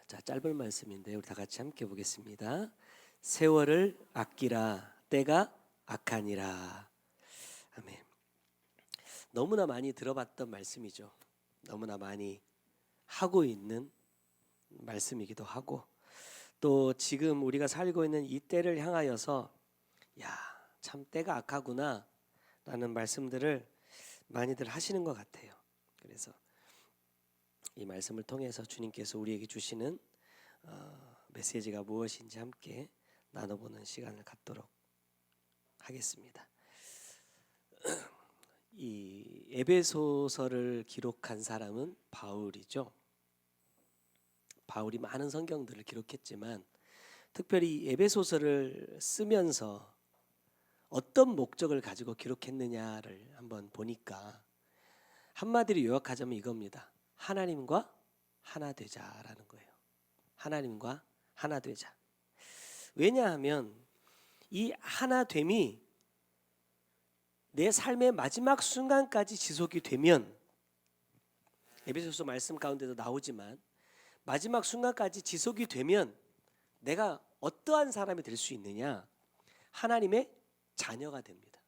자, 짧은 말씀인데 우리 다 같이 함께 보겠습니다. 세월을 아끼라 때가 악하니라. 아멘. 너무나 많이 들어봤던 말씀이죠. 너무나 많이 하고 있는 말씀이기도 하고, 또 지금 우리가 살고 있는 이 때를 향하여서 참 때가 악하구나 라는 말씀들을 많이들 하시는 것 같아요. 그래서 이 말씀을 통해서 주님께서 우리에게 주시는 메시지가 무엇인지 함께 나눠보는 시간을 갖도록 하겠습니다. 이 에베소서를 기록한 사람은 바울이죠. 바울이 많은 성경들을 기록했지만 특별히 에베소서를 쓰면서 어떤 목적을 가지고 기록했느냐를 한번 보니까 한마디로 요약하자면 이겁니다. 하나님과 하나 되자라는 거예요. 하나님과 하나 되자. 왜냐하면 이 하나됨이 내 삶의 마지막 순간까지 지속이 되면, 에베소서 말씀 가운데도 나오지만 마지막 순간까지 지속이 되면 내가 어떠한 사람이 될 수 있느냐? 하나님의 자녀가 됩니다.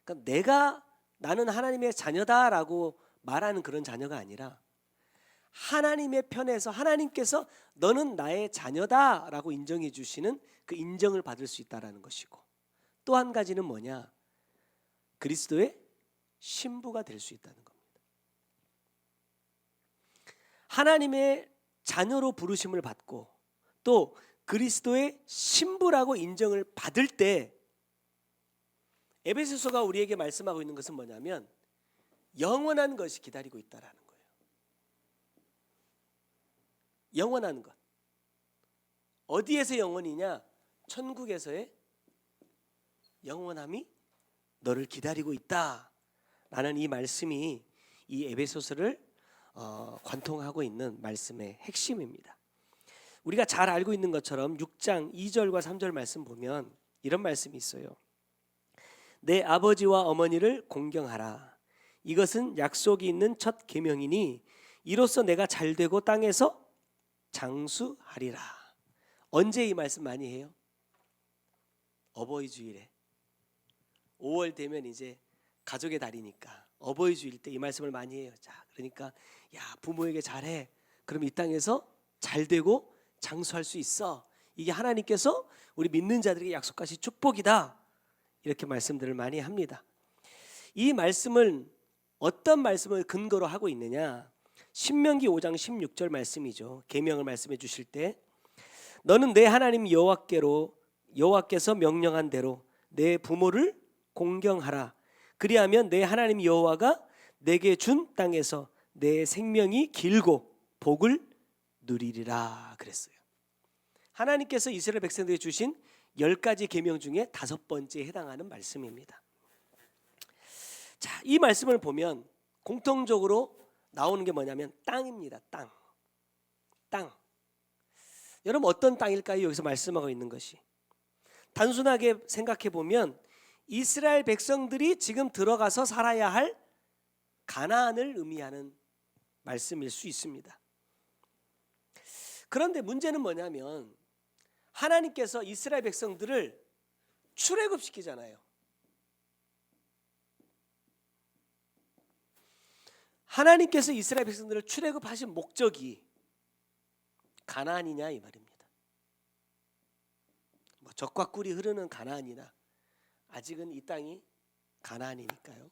그러니까 나는 하나님의 자녀다라고 말하는 그런 자녀가 아니라 하나님의 편에서 하나님께서 너는 나의 자녀다라고 인정해 주시는 그 인정을 받을 수 있다라는 것이고, 또 한 가지는 뭐냐? 그리스도의 신부가 될 수 있다는 겁니다. 하나님의 자녀로 부르심을 받고 또 그리스도의 신부라고 인정을 받을 때 에베소서가 우리에게 말씀하고 있는 것은 뭐냐면 영원한 것이 기다리고 있다라는 거예요. 영원한 것. 어디에서 영원이냐? 천국에서의 영원함이 너를 기다리고 있다라는 이 말씀이 이 에베소서를 관통하고 있는 말씀의 핵심입니다. 우리가 잘 알고 있는 것처럼 6장 2절과 3절 말씀 보면 이런 말씀이 있어요. 내 아버지와 어머니를 공경하라. 이것은 약속이 있는 첫 계명이니 이로써 내가 잘되고 땅에서 장수하리라. 언제 이 말씀 많이 해요? 어버이 주일에. 5월 되면 이제 가족의 달이니까 어버이 주일 때 이 말씀을 많이 해요. 자, 그러니까 부모에게 잘해. 그럼 이 땅에서 잘되고 장수할 수 있어. 이게 하나님께서 우리 믿는 자들에게 약속하신 축복이다. 이렇게 말씀들을 많이 합니다. 이 말씀은 어떤 말씀을 근거로 하고 있느냐? 신명기 5장 16절 말씀이죠. 계명을 말씀해 주실 때 너는 내 하나님 여호와께서 명령한 대로 내 부모를 공경하라. 그리하면 내 하나님 여호와가 내게 준 땅에서 내 생명이 길고 복을 누리리라 그랬어요. 하나님께서 이스라엘 백성들에게 주신 10가지 계명 중에 5번째에 해당하는 말씀입니다. 자, 이 말씀을 보면 공통적으로 나오는 게 뭐냐면 땅입니다. 땅. 여러분 어떤 땅일까요? 여기서 말씀하고 있는 것이 단순하게 생각해 보면 이스라엘 백성들이 지금 들어가서 살아야 할 가나안을 의미하는 말씀일 수 있습니다. 그런데 문제는 뭐냐면 하나님께서 이스라엘 백성들을 출애굽시키잖아요. 하나님께서 이스라엘 백성들을 출애굽하신 목적이 가나안이냐 이 말입니다. 젖과 꿀이 흐르는 가나안이나 아직은 이 땅이 가나안이니까요.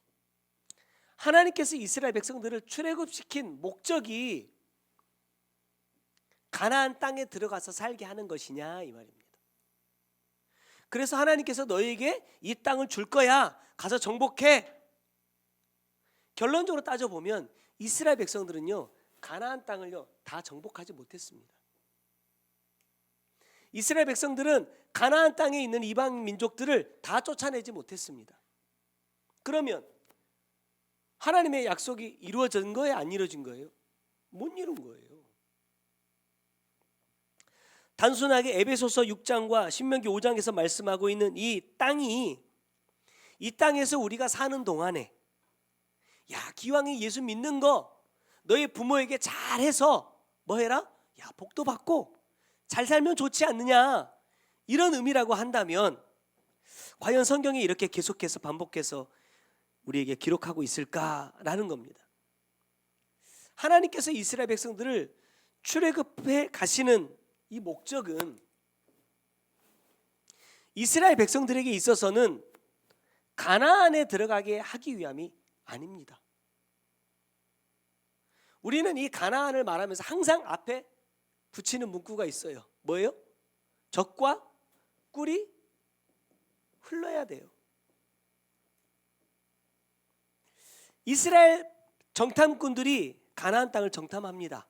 하나님께서 이스라엘 백성들을 출애굽시킨 목적이 가나안 땅에 들어가서 살게 하는 것이냐 이 말입니다. 그래서 하나님께서 너에게 이 땅을 줄 거야. 가서 정복해. 결론적으로 따져보면 이스라엘 백성들은요 가나안 땅을요 다 정복하지 못했습니다. 이스라엘 백성들은 가나안 땅에 있는 이방 민족들을 다 쫓아내지 못했습니다. 그러면 하나님의 약속이 이루어진 거예요? 안 이루어진 거예요? 못 이룬 거예요. 단순하게 에베소서 6장과 신명기 5장에서 말씀하고 있는 이 땅이 이 땅에서 우리가 사는 동안에 기왕에 예수 믿는 거 너희 부모에게 잘해서 뭐 해라? 야, 복도 받고 잘 살면 좋지 않느냐, 이런 의미라고 한다면 과연 성경이 이렇게 계속해서 반복해서 우리에게 기록하고 있을까라는 겁니다. 하나님께서 이스라엘 백성들을 출애굽해 가시는 이 목적은 이스라엘 백성들에게 있어서는 가나안에 들어가게 하기 위함이 아닙니다. 우리는 이 가나안을 말하면서 항상 앞에 붙이는 문구가 있어요. 뭐예요? 젖과 꿀이 흘러야 돼요. 이스라엘 정탐꾼들이 가나안 땅을 정탐합니다.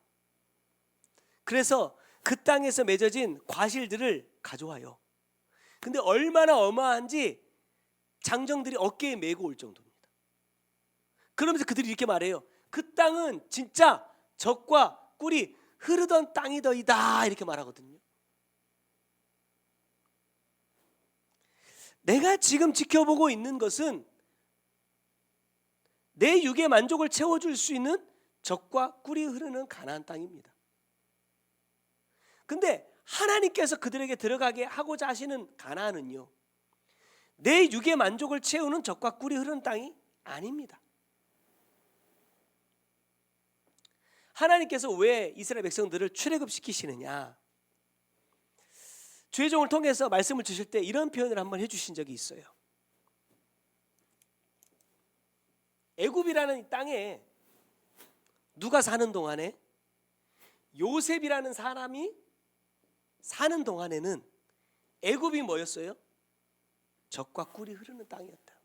그래서 그 땅에서 맺어진 과실들을 가져와요. 근데 얼마나 어마한지 장정들이 어깨에 메고 올 정도입니다. 그러면서 그들이 이렇게 말해요. 그 땅은 진짜 젖과 꿀이 흐르던 땅이더이다, 이렇게 말하거든요. 내가 지금 지켜보고 있는 것은 내 육의 만족을 채워줄 수 있는 젖과 꿀이 흐르는 가나안 땅입니다. 근데 하나님께서 그들에게 들어가게 하고자 하시는 가나안은요, 내 육의 만족을 채우는 젖과 꿀이 흐르는 땅이 아닙니다. 하나님께서 왜 이스라엘 백성들을 출애굽시키시느냐, 주의 종을 통해서 말씀을 주실 때 이런 표현을 한번 해주신 적이 있어요. 애굽이라는 땅에 누가 사는 동안에, 요셉이라는 사람이 사는 동안에는 애굽이 뭐였어요? 젖과 꿀이 흐르는 땅이었다.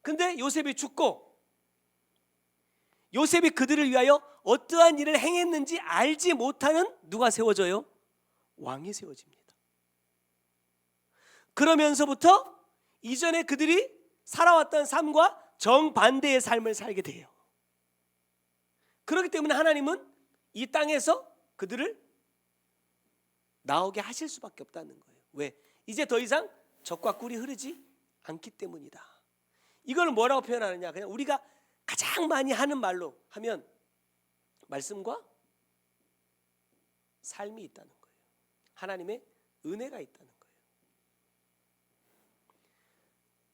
근데 요셉이 죽고 요셉이 그들을 위하여 어떠한 일을 행했는지 알지 못하는 누가 세워져요? 왕이 세워집니다. 그러면서부터 이전에 그들이 살아왔던 삶과 정반대의 삶을 살게 돼요. 그렇기 때문에 하나님은 이 땅에서 그들을 나오게 하실 수밖에 없다는 거예요. 왜? 이제 더 이상 젖과 꿀이 흐르지 않기 때문이다. 이걸 뭐라고 표현하느냐, 그냥 우리가 가장 많이 하는 말로 하면 말씀과 삶이 있다는 거예요. 하나님의 은혜가 있다는 거예요.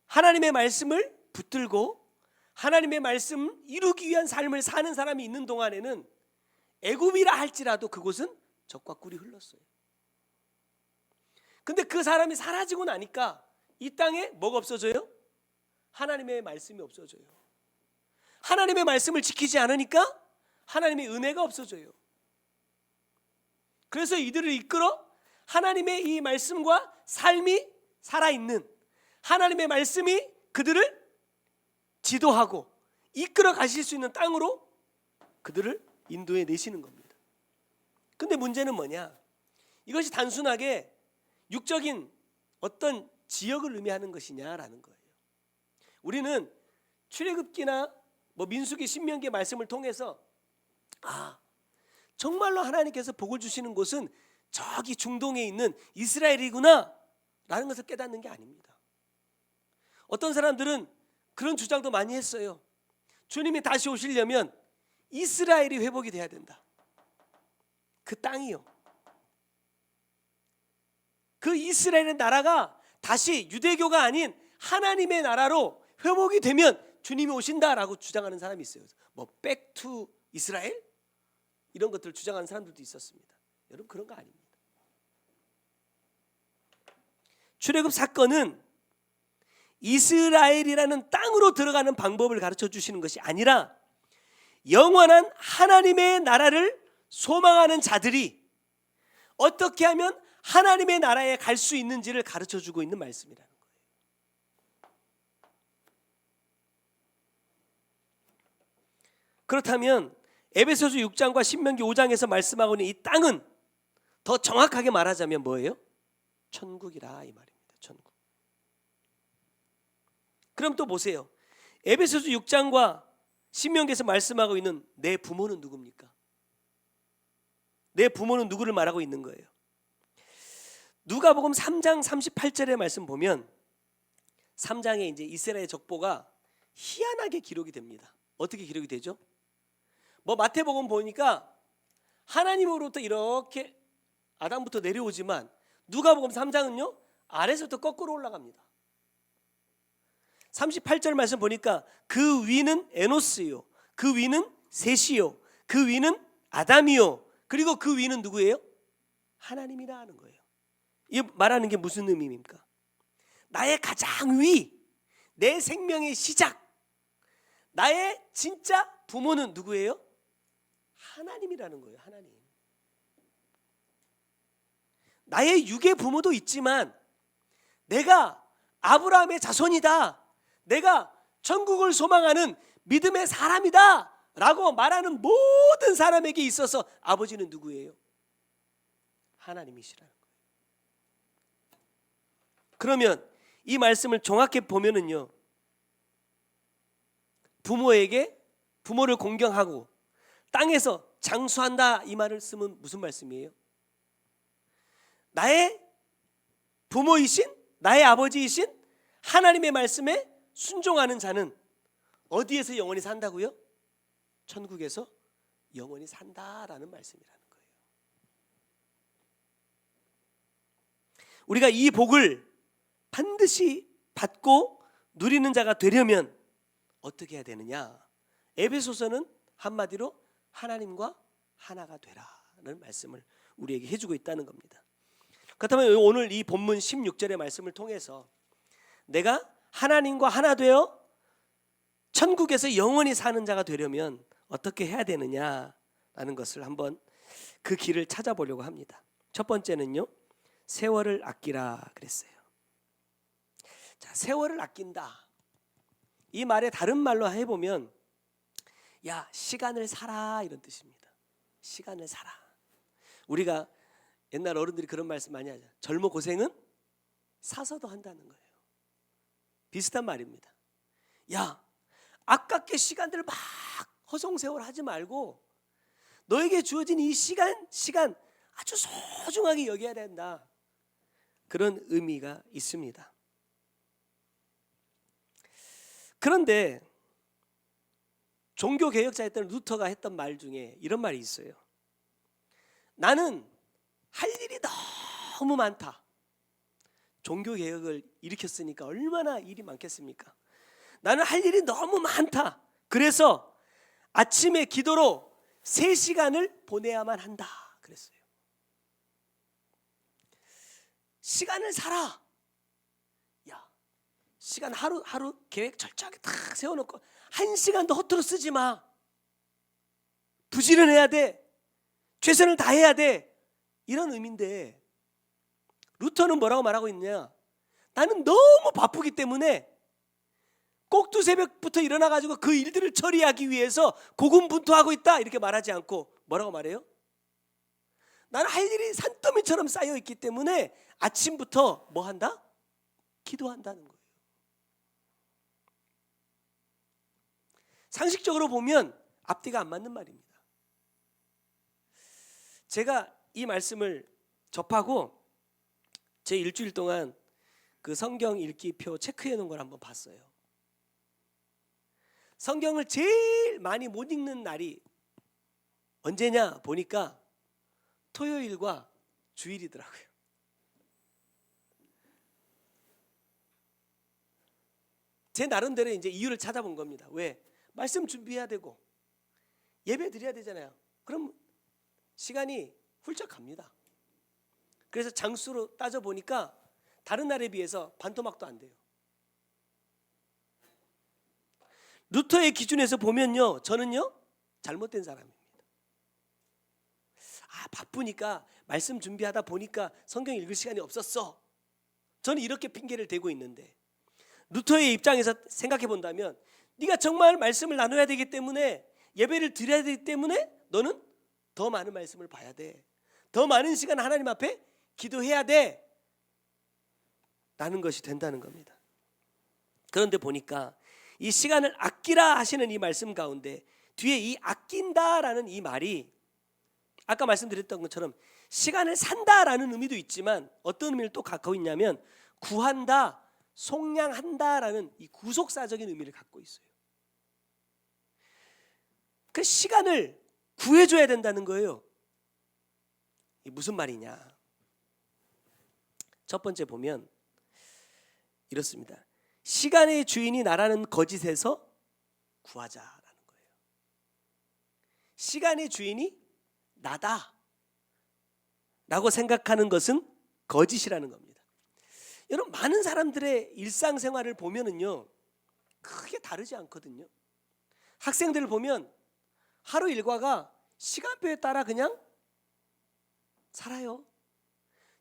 하나님의 말씀을 붙들고 하나님의 말씀 이루기 위한 삶을 사는 사람이 있는 동안에는 애굽이라 할지라도 그곳은 젖과 꿀이 흘렀어요. 근데 그 사람이 사라지고 나니까 이 땅에 뭐가 없어져요? 하나님의 말씀이 없어져요. 하나님의 말씀을 지키지 않으니까 하나님의 은혜가 없어져요. 그래서 이들을 이끌어 하나님의 이 말씀과 삶이 살아있는, 하나님의 말씀이 그들을 지도하고 이끌어 가실 수 있는 땅으로 그들을 인도해 내시는 겁니다. 근데 문제는 뭐냐? 이것이 단순하게 육적인 어떤 지역을 의미하는 것이냐라는 거예요. 우리는 출애굽기나 민수기, 신명기 말씀을 통해서 정말로 하나님께서 복을 주시는 곳은 저기 중동에 있는 이스라엘이구나 라는 것을 깨닫는 게 아닙니다. 어떤 사람들은 그런 주장도 많이 했어요. 주님이 다시 오시려면 이스라엘이 회복이 돼야 된다. 그 땅이요, 그 이스라엘의 나라가 다시 유대교가 아닌 하나님의 나라로 회복이 되면 주님이 오신다라고 주장하는 사람이 있어요. back to 이스라엘? 이런 것들을 주장하는 사람들도 있었습니다. 여러분, 그런 거 아닙니다. 출애굽 사건은 이스라엘이라는 땅으로 들어가는 방법을 가르쳐 주시는 것이 아니라 영원한 하나님의 나라를 소망하는 자들이 어떻게 하면 하나님의 나라에 갈 수 있는지를 가르쳐 주고 있는 말씀이라는 거예요. 그렇다면 에베소서 6장과 신명기 5장에서 말씀하고 있는 이 땅은 더 정확하게 말하자면 뭐예요? 천국이라, 이 말입니다. 천국. 그럼 또 보세요. 에베소서 6장과 신명기에서 말씀하고 있는 내 부모는 누굽니까? 내 부모는 누구를 말하고 있는 거예요? 누가복음 3장 38절의 말씀 보면 3장에 이제 이스라엘 족보가 희한하게 기록이 됩니다. 어떻게 기록이 되죠? 마태복음 보니까 하나님으로부터 이렇게 아담부터 내려오지만 누가복음 3장은요 아래서부터 거꾸로 올라갑니다. 38절 말씀 보니까 그 위는 에노스요, 그 위는 셋이요, 그 위는 아담이요, 그리고 그 위는 누구예요? 하나님이라 하는 거예요. 이 말하는 게 무슨 의미입니까? 나의 가장 위, 내 생명의 시작, 나의 진짜 부모는 누구예요? 하나님이라는 거예요. 하나님. 나의 육의 부모도 있지만 내가 아브라함의 자손이다, 내가 천국을 소망하는 믿음의 사람이다 라고 말하는 모든 사람에게 있어서 아버지는 누구예요? 하나님이시라는 거예요. 그러면 이 말씀을 정확히 보면은요, 부모를 공경하고 땅에서 장수한다 이 말을 쓰면 무슨 말씀이에요? 나의 부모이신, 나의 아버지이신 하나님의 말씀에 순종하는 자는 어디에서 영원히 산다고요? 천국에서 영원히 산다라는 말씀이라는 거예요. 우리가 이 복을 반드시 받고 누리는 자가 되려면 어떻게 해야 되느냐? 에베소서는 한마디로 하나님과 하나가 되라는 말씀을 우리에게 해주고 있다는 겁니다. 그렇다면 오늘 이 본문 16절의 말씀을 통해서 내가 하나님과 하나 되어 천국에서 영원히 사는 자가 되려면 어떻게 해야 되느냐라는 것을 한번 그 길을 찾아보려고 합니다. 첫 번째는요, 세월을 아끼라 그랬어요. 자, 세월을 아낀다. 이 말의 다른 말로 해보면 야, 시간을 살아 이런 뜻입니다. 시간을 살아. 우리가 옛날 어른들이 그런 말씀 많이 하죠. 젊어 고생은 사서도 한다는 거예요. 비슷한 말입니다. 야, 아깝게 시간들을 막 허송세월 하지 말고 너에게 주어진 이 시간 아주 소중하게 여겨야 된다. 그런 의미가 있습니다. 그런데 종교개혁자였던 루터가 했던 말 중에 이런 말이 있어요. 나는 할 일이 너무 많다. 종교개혁을 일으켰으니까 얼마나 일이 많겠습니까? 나는 할 일이 너무 많다. 그래서 아침에 기도로 3시간을 보내야만 한다 그랬어요. 시간을 살아. 야, 시간 하루 계획 철저하게 다 세워놓고 1시간도 허투루 쓰지 마. 부지런해야 돼. 최선을 다해야 돼. 이런 의미인데 루터는 뭐라고 말하고 있냐? 나는 너무 바쁘기 때문에 꼭두 새벽부터 일어나가지고 그 일들을 처리하기 위해서 고군분투하고 있다 이렇게 말하지 않고 뭐라고 말해요? 나는 할 일이 산더미처럼 쌓여있기 때문에 아침부터 뭐 한다? 기도한다는 거예요. 상식적으로 보면 앞뒤가 안 맞는 말입니다. 제가 이 말씀을 접하고 제 일주일 동안 그 성경 읽기표 체크해 놓은 걸 한번 봤어요. 성경을 제일 많이 못 읽는 날이 언제냐 보니까 토요일과 주일이더라고요. 제 나름대로 이제 이유를 찾아본 겁니다. 왜? 말씀 준비해야 되고 예배 드려야 되잖아요. 그럼 시간이 훌쩍 갑니다. 그래서 장수로 따져 보니까 다른 날에 비해서 반토막도 안 돼요. 루터의 기준에서 보면요, 저는요 잘못된 사람입니다. 바쁘니까 말씀 준비하다 보니까 성경 읽을 시간이 없었어. 저는 이렇게 핑계를 대고 있는데 루터의 입장에서 생각해 본다면 네가 정말 말씀을 나눠야 되기 때문에 예배를 드려야 되기 때문에 너는 더 많은 말씀을 봐야 돼. 더 많은 시간 하나님 앞에 기도해야 돼. 라는 것이 된다는 겁니다. 그런데 보니까 이 시간을 아끼라 하시는 이 말씀 가운데 뒤에 이 아낀다라는 이 말이 아까 말씀드렸던 것처럼 시간을 산다라는 의미도 있지만 어떤 의미를 또 갖고 있냐면 구한다, 속량한다라는 이 구속사적인 의미를 갖고 있어요. 그 시간을 구해줘야 된다는 거예요. 이게 무슨 말이냐? 첫 번째 보면 이렇습니다. 시간의 주인이 나라는 거짓에서 구하자라는 거예요. 시간의 주인이 나다 라고 생각하는 것은 거짓이라는 겁니다. 여러분, 많은 사람들의 일상생활을 보면은요, 크게 다르지 않거든요. 학생들을 보면 하루 일과가 시간표에 따라 그냥 살아요.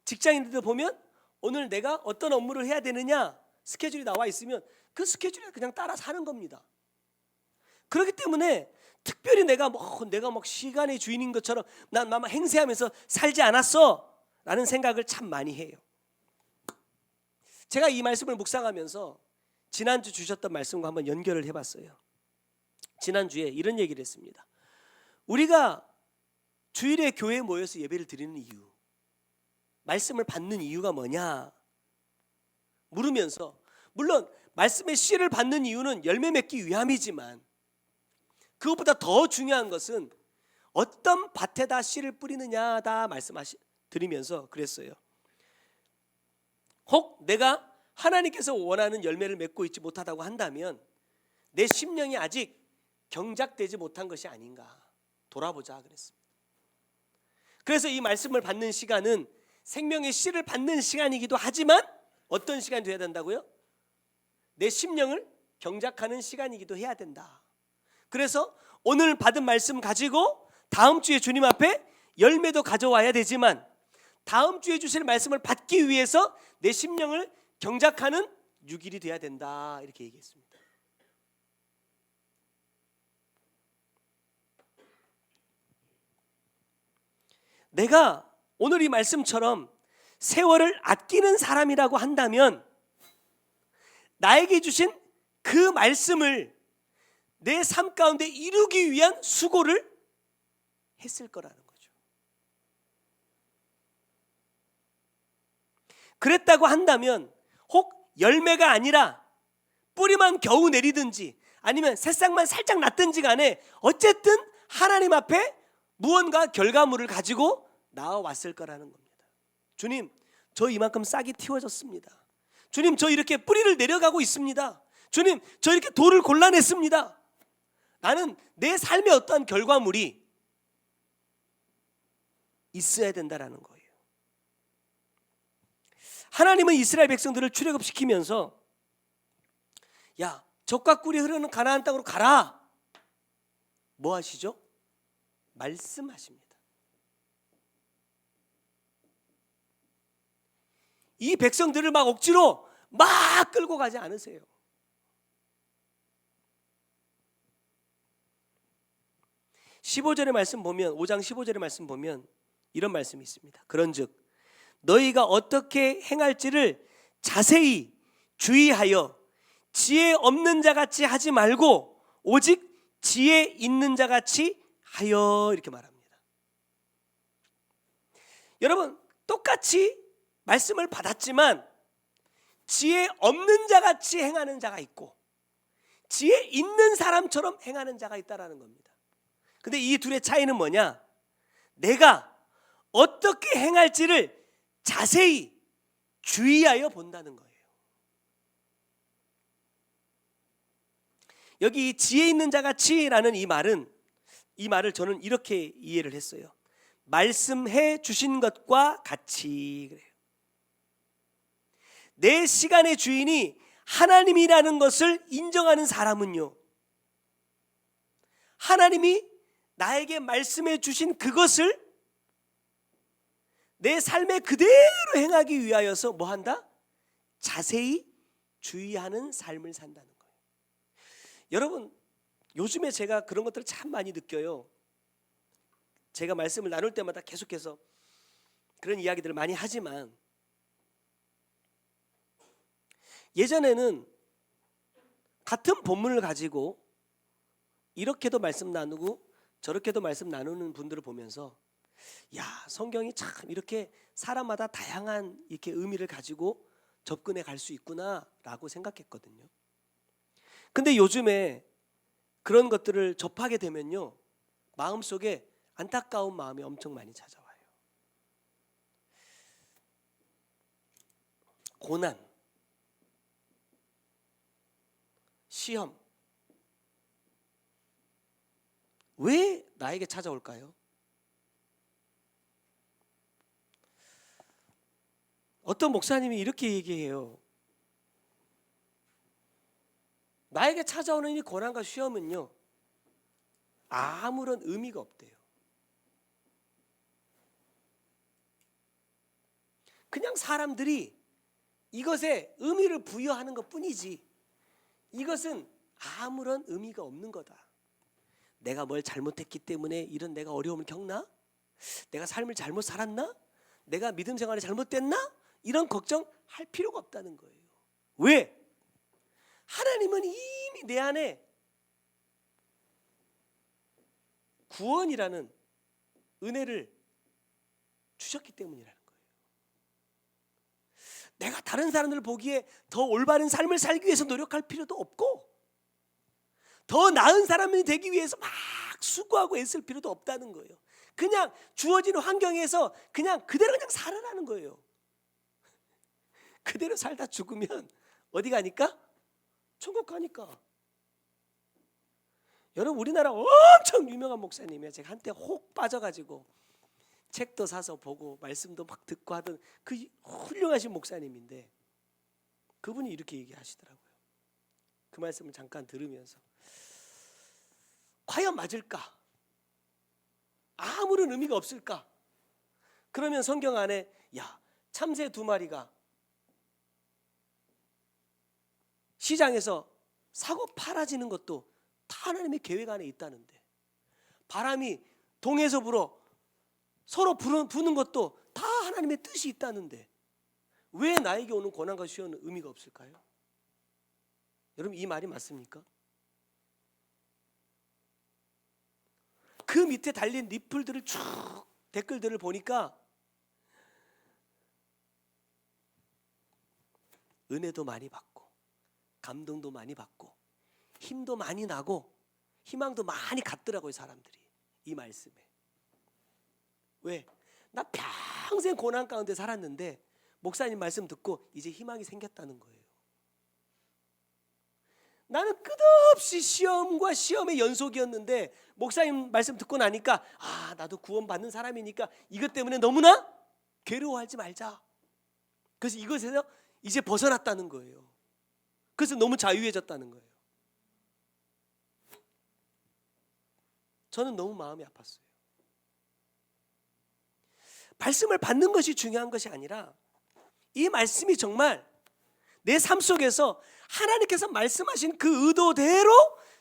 직장인들도 보면 오늘 내가 어떤 업무를 해야 되느냐 스케줄이 나와 있으면 그 스케줄에 그냥 따라 사는 겁니다. 그렇기 때문에 특별히 내가 막 시간의 주인인 것처럼 난 막 행세하면서 살지 않았어 라는 생각을 참 많이 해요. 제가 이 말씀을 묵상하면서 지난주 주셨던 말씀과 한번 연결을 해봤어요. 지난주에 이런 얘기를 했습니다. 우리가 주일에 교회에 모여서 예배를 드리는 이유, 말씀을 받는 이유가 뭐냐 물으면서, 물론 말씀의 씨를 받는 이유는 열매 맺기 위함이지만 그것보다 더 중요한 것은 어떤 밭에다 씨를 뿌리느냐다 드리면서 그랬어요. 혹 내가 하나님께서 원하는 열매를 맺고 있지 못하다고 한다면 내 심령이 아직 경작되지 못한 것이 아닌가 돌아보자 그랬습니다. 그래서 이 말씀을 받는 시간은 생명의 씨를 받는 시간이기도 하지만 어떤 시간이 돼야 된다고요? 내 심령을 경작하는 시간이기도 해야 된다. 그래서 오늘 받은 말씀 가지고 다음 주에 주님 앞에 열매도 가져와야 되지만 다음 주에 주실 말씀을 받기 위해서 내 심령을 경작하는 6일이 돼야 된다, 이렇게 얘기했습니다. 내가 오늘 이 말씀처럼 세월을 아끼는 사람이라고 한다면 나에게 주신 그 말씀을 내 삶 가운데 이루기 위한 수고를 했을 거라는 거죠. 그랬다고 한다면 혹 열매가 아니라 뿌리만 겨우 내리든지 아니면 새싹만 살짝 났든지 간에 어쨌든 하나님 앞에 무언가 결과물을 가지고 나와왔을 거라는 겁니다. 주님, 저 이만큼 싹이 틔워졌습니다. 주님, 저 이렇게 뿌리를 내려가고 있습니다. 주님, 저 이렇게 돌을 골라냈습니다. 나는 내 삶의 어떠한 결과물이 있어야 된다라는 거예요. 하나님은 이스라엘 백성들을 출애굽시키면서 야, 젖과 꿀이 흐르는 가나안 땅으로 가라. 뭐 하시죠? 말씀하십니다. 이 백성들을 막 억지로 막 끌고 가지 않으세요. (15절의) 말씀 보면 5장 15절의 말씀 보면 이런 말씀이 있습니다. 그런즉 너희가 어떻게 행할지를 자세히 주의하여 지혜 없는 자같이 하지 말고 오직 지혜 있는 자같이 하여, 이렇게 말합니다. 여러분, 똑같이 말씀을 받았지만 지혜 없는 자같이 행하는 자가 있고 지혜 있는 사람처럼 행하는 자가 있다라는 겁니다. 근데 이 둘의 차이는 뭐냐? 내가 어떻게 행할지를 자세히 주의하여 본다는 거예요. 여기 지혜 있는 자같이라는 이 말을 저는 이렇게 이해를 했어요. 말씀해 주신 것과 같이. 그래요. 내 시간의 주인이 하나님이라는 것을 인정하는 사람은요, 하나님이 나에게 말씀해 주신 그것을 내 삶에 그대로 행하기 위하여서 뭐 한다? 자세히 주의하는 삶을 산다는 거예요. 여러분, 요즘에 제가 그런 것들을 참 많이 느껴요. 제가 말씀을 나눌 때마다 계속해서 그런 이야기들을 많이 하지만 예전에는 같은 본문을 가지고 이렇게도 말씀 나누고 저렇게도 말씀 나누는 분들을 보면서 야, 성경이 참 이렇게 사람마다 다양한 이렇게 의미를 가지고 접근해 갈 수 있구나라고 생각했거든요. 근데 요즘에 그런 것들을 접하게 되면요, 마음속에 안타까운 마음이 엄청 많이 찾아와요. 고난, 시험, 왜 나에게 찾아올까요? 어떤 목사님이 이렇게 얘기해요. 나에게 찾아오는 이 고난과 시험은요, 아무런 의미가 없대요. 그냥 사람들이 이것에 의미를 부여하는 것 뿐이지, 이것은 아무런 의미가 없는 거다. 내가 뭘 잘못했기 때문에 이런 내가 어려움을 겪나? 내가 삶을 잘못 살았나? 내가 믿음 생활이 잘못됐나? 이런 걱정할 필요가 없다는 거예요. 왜? 하나님은 이미 내 안에 구원이라는 은혜를 주셨기 때문이라는 거예요. 내가 다른 사람들 보기에 더 올바른 삶을 살기 위해서 노력할 필요도 없고, 더 나은 사람이 되기 위해서 막 수고하고 애쓸 필요도 없다는 거예요. 그냥 주어지는 환경에서 그냥 그대로 그냥 살아라는 거예요. 그대로 살다 죽으면 어디 가니까? 천국 가니까. 여러분, 우리나라 엄청 유명한 목사님이에요. 제가 한때 혹 빠져가지고 책도 사서 보고 말씀도 막 듣고 하던 그 훌륭하신 목사님인데, 그분이 이렇게 얘기하시더라고요. 그 말씀을 잠깐 들으면서 과연 맞을까? 아무런 의미가 없을까? 그러면 성경 안에 참새 2마리가 시장에서 사고 팔아지는 것도 다 하나님의 계획 안에 있다는데, 바람이 동에서 불어 서로 부는 것도 다 하나님의 뜻이 있다는데, 왜 나에게 오는 고난과 시험은 의미가 없을까요? 여러분, 이 말이 맞습니까? 그 밑에 달린 리플들을 쭉 댓글들을 보니까 은혜도 많이 받고 감동도 많이 받고 힘도 많이 나고 희망도 많이 갖더라고요, 사람들이. 이 말씀에. 왜? 나 평생 고난 가운데 살았는데 목사님 말씀 듣고 이제 희망이 생겼다는 거예요. 나는 끝없이 시험과 시험의 연속이었는데 목사님 말씀 듣고 나니까 나도 구원받는 사람이니까 이것 때문에 너무나 괴로워하지 말자. 그래서 이것에서 이제 벗어났다는 거예요. 그래서 너무 자유해졌다는 거예요. 저는 너무 마음이 아팠어요. 말씀을 받는 것이 중요한 것이 아니라 이 말씀이 정말 내 삶 속에서 하나님께서 말씀하신 그 의도대로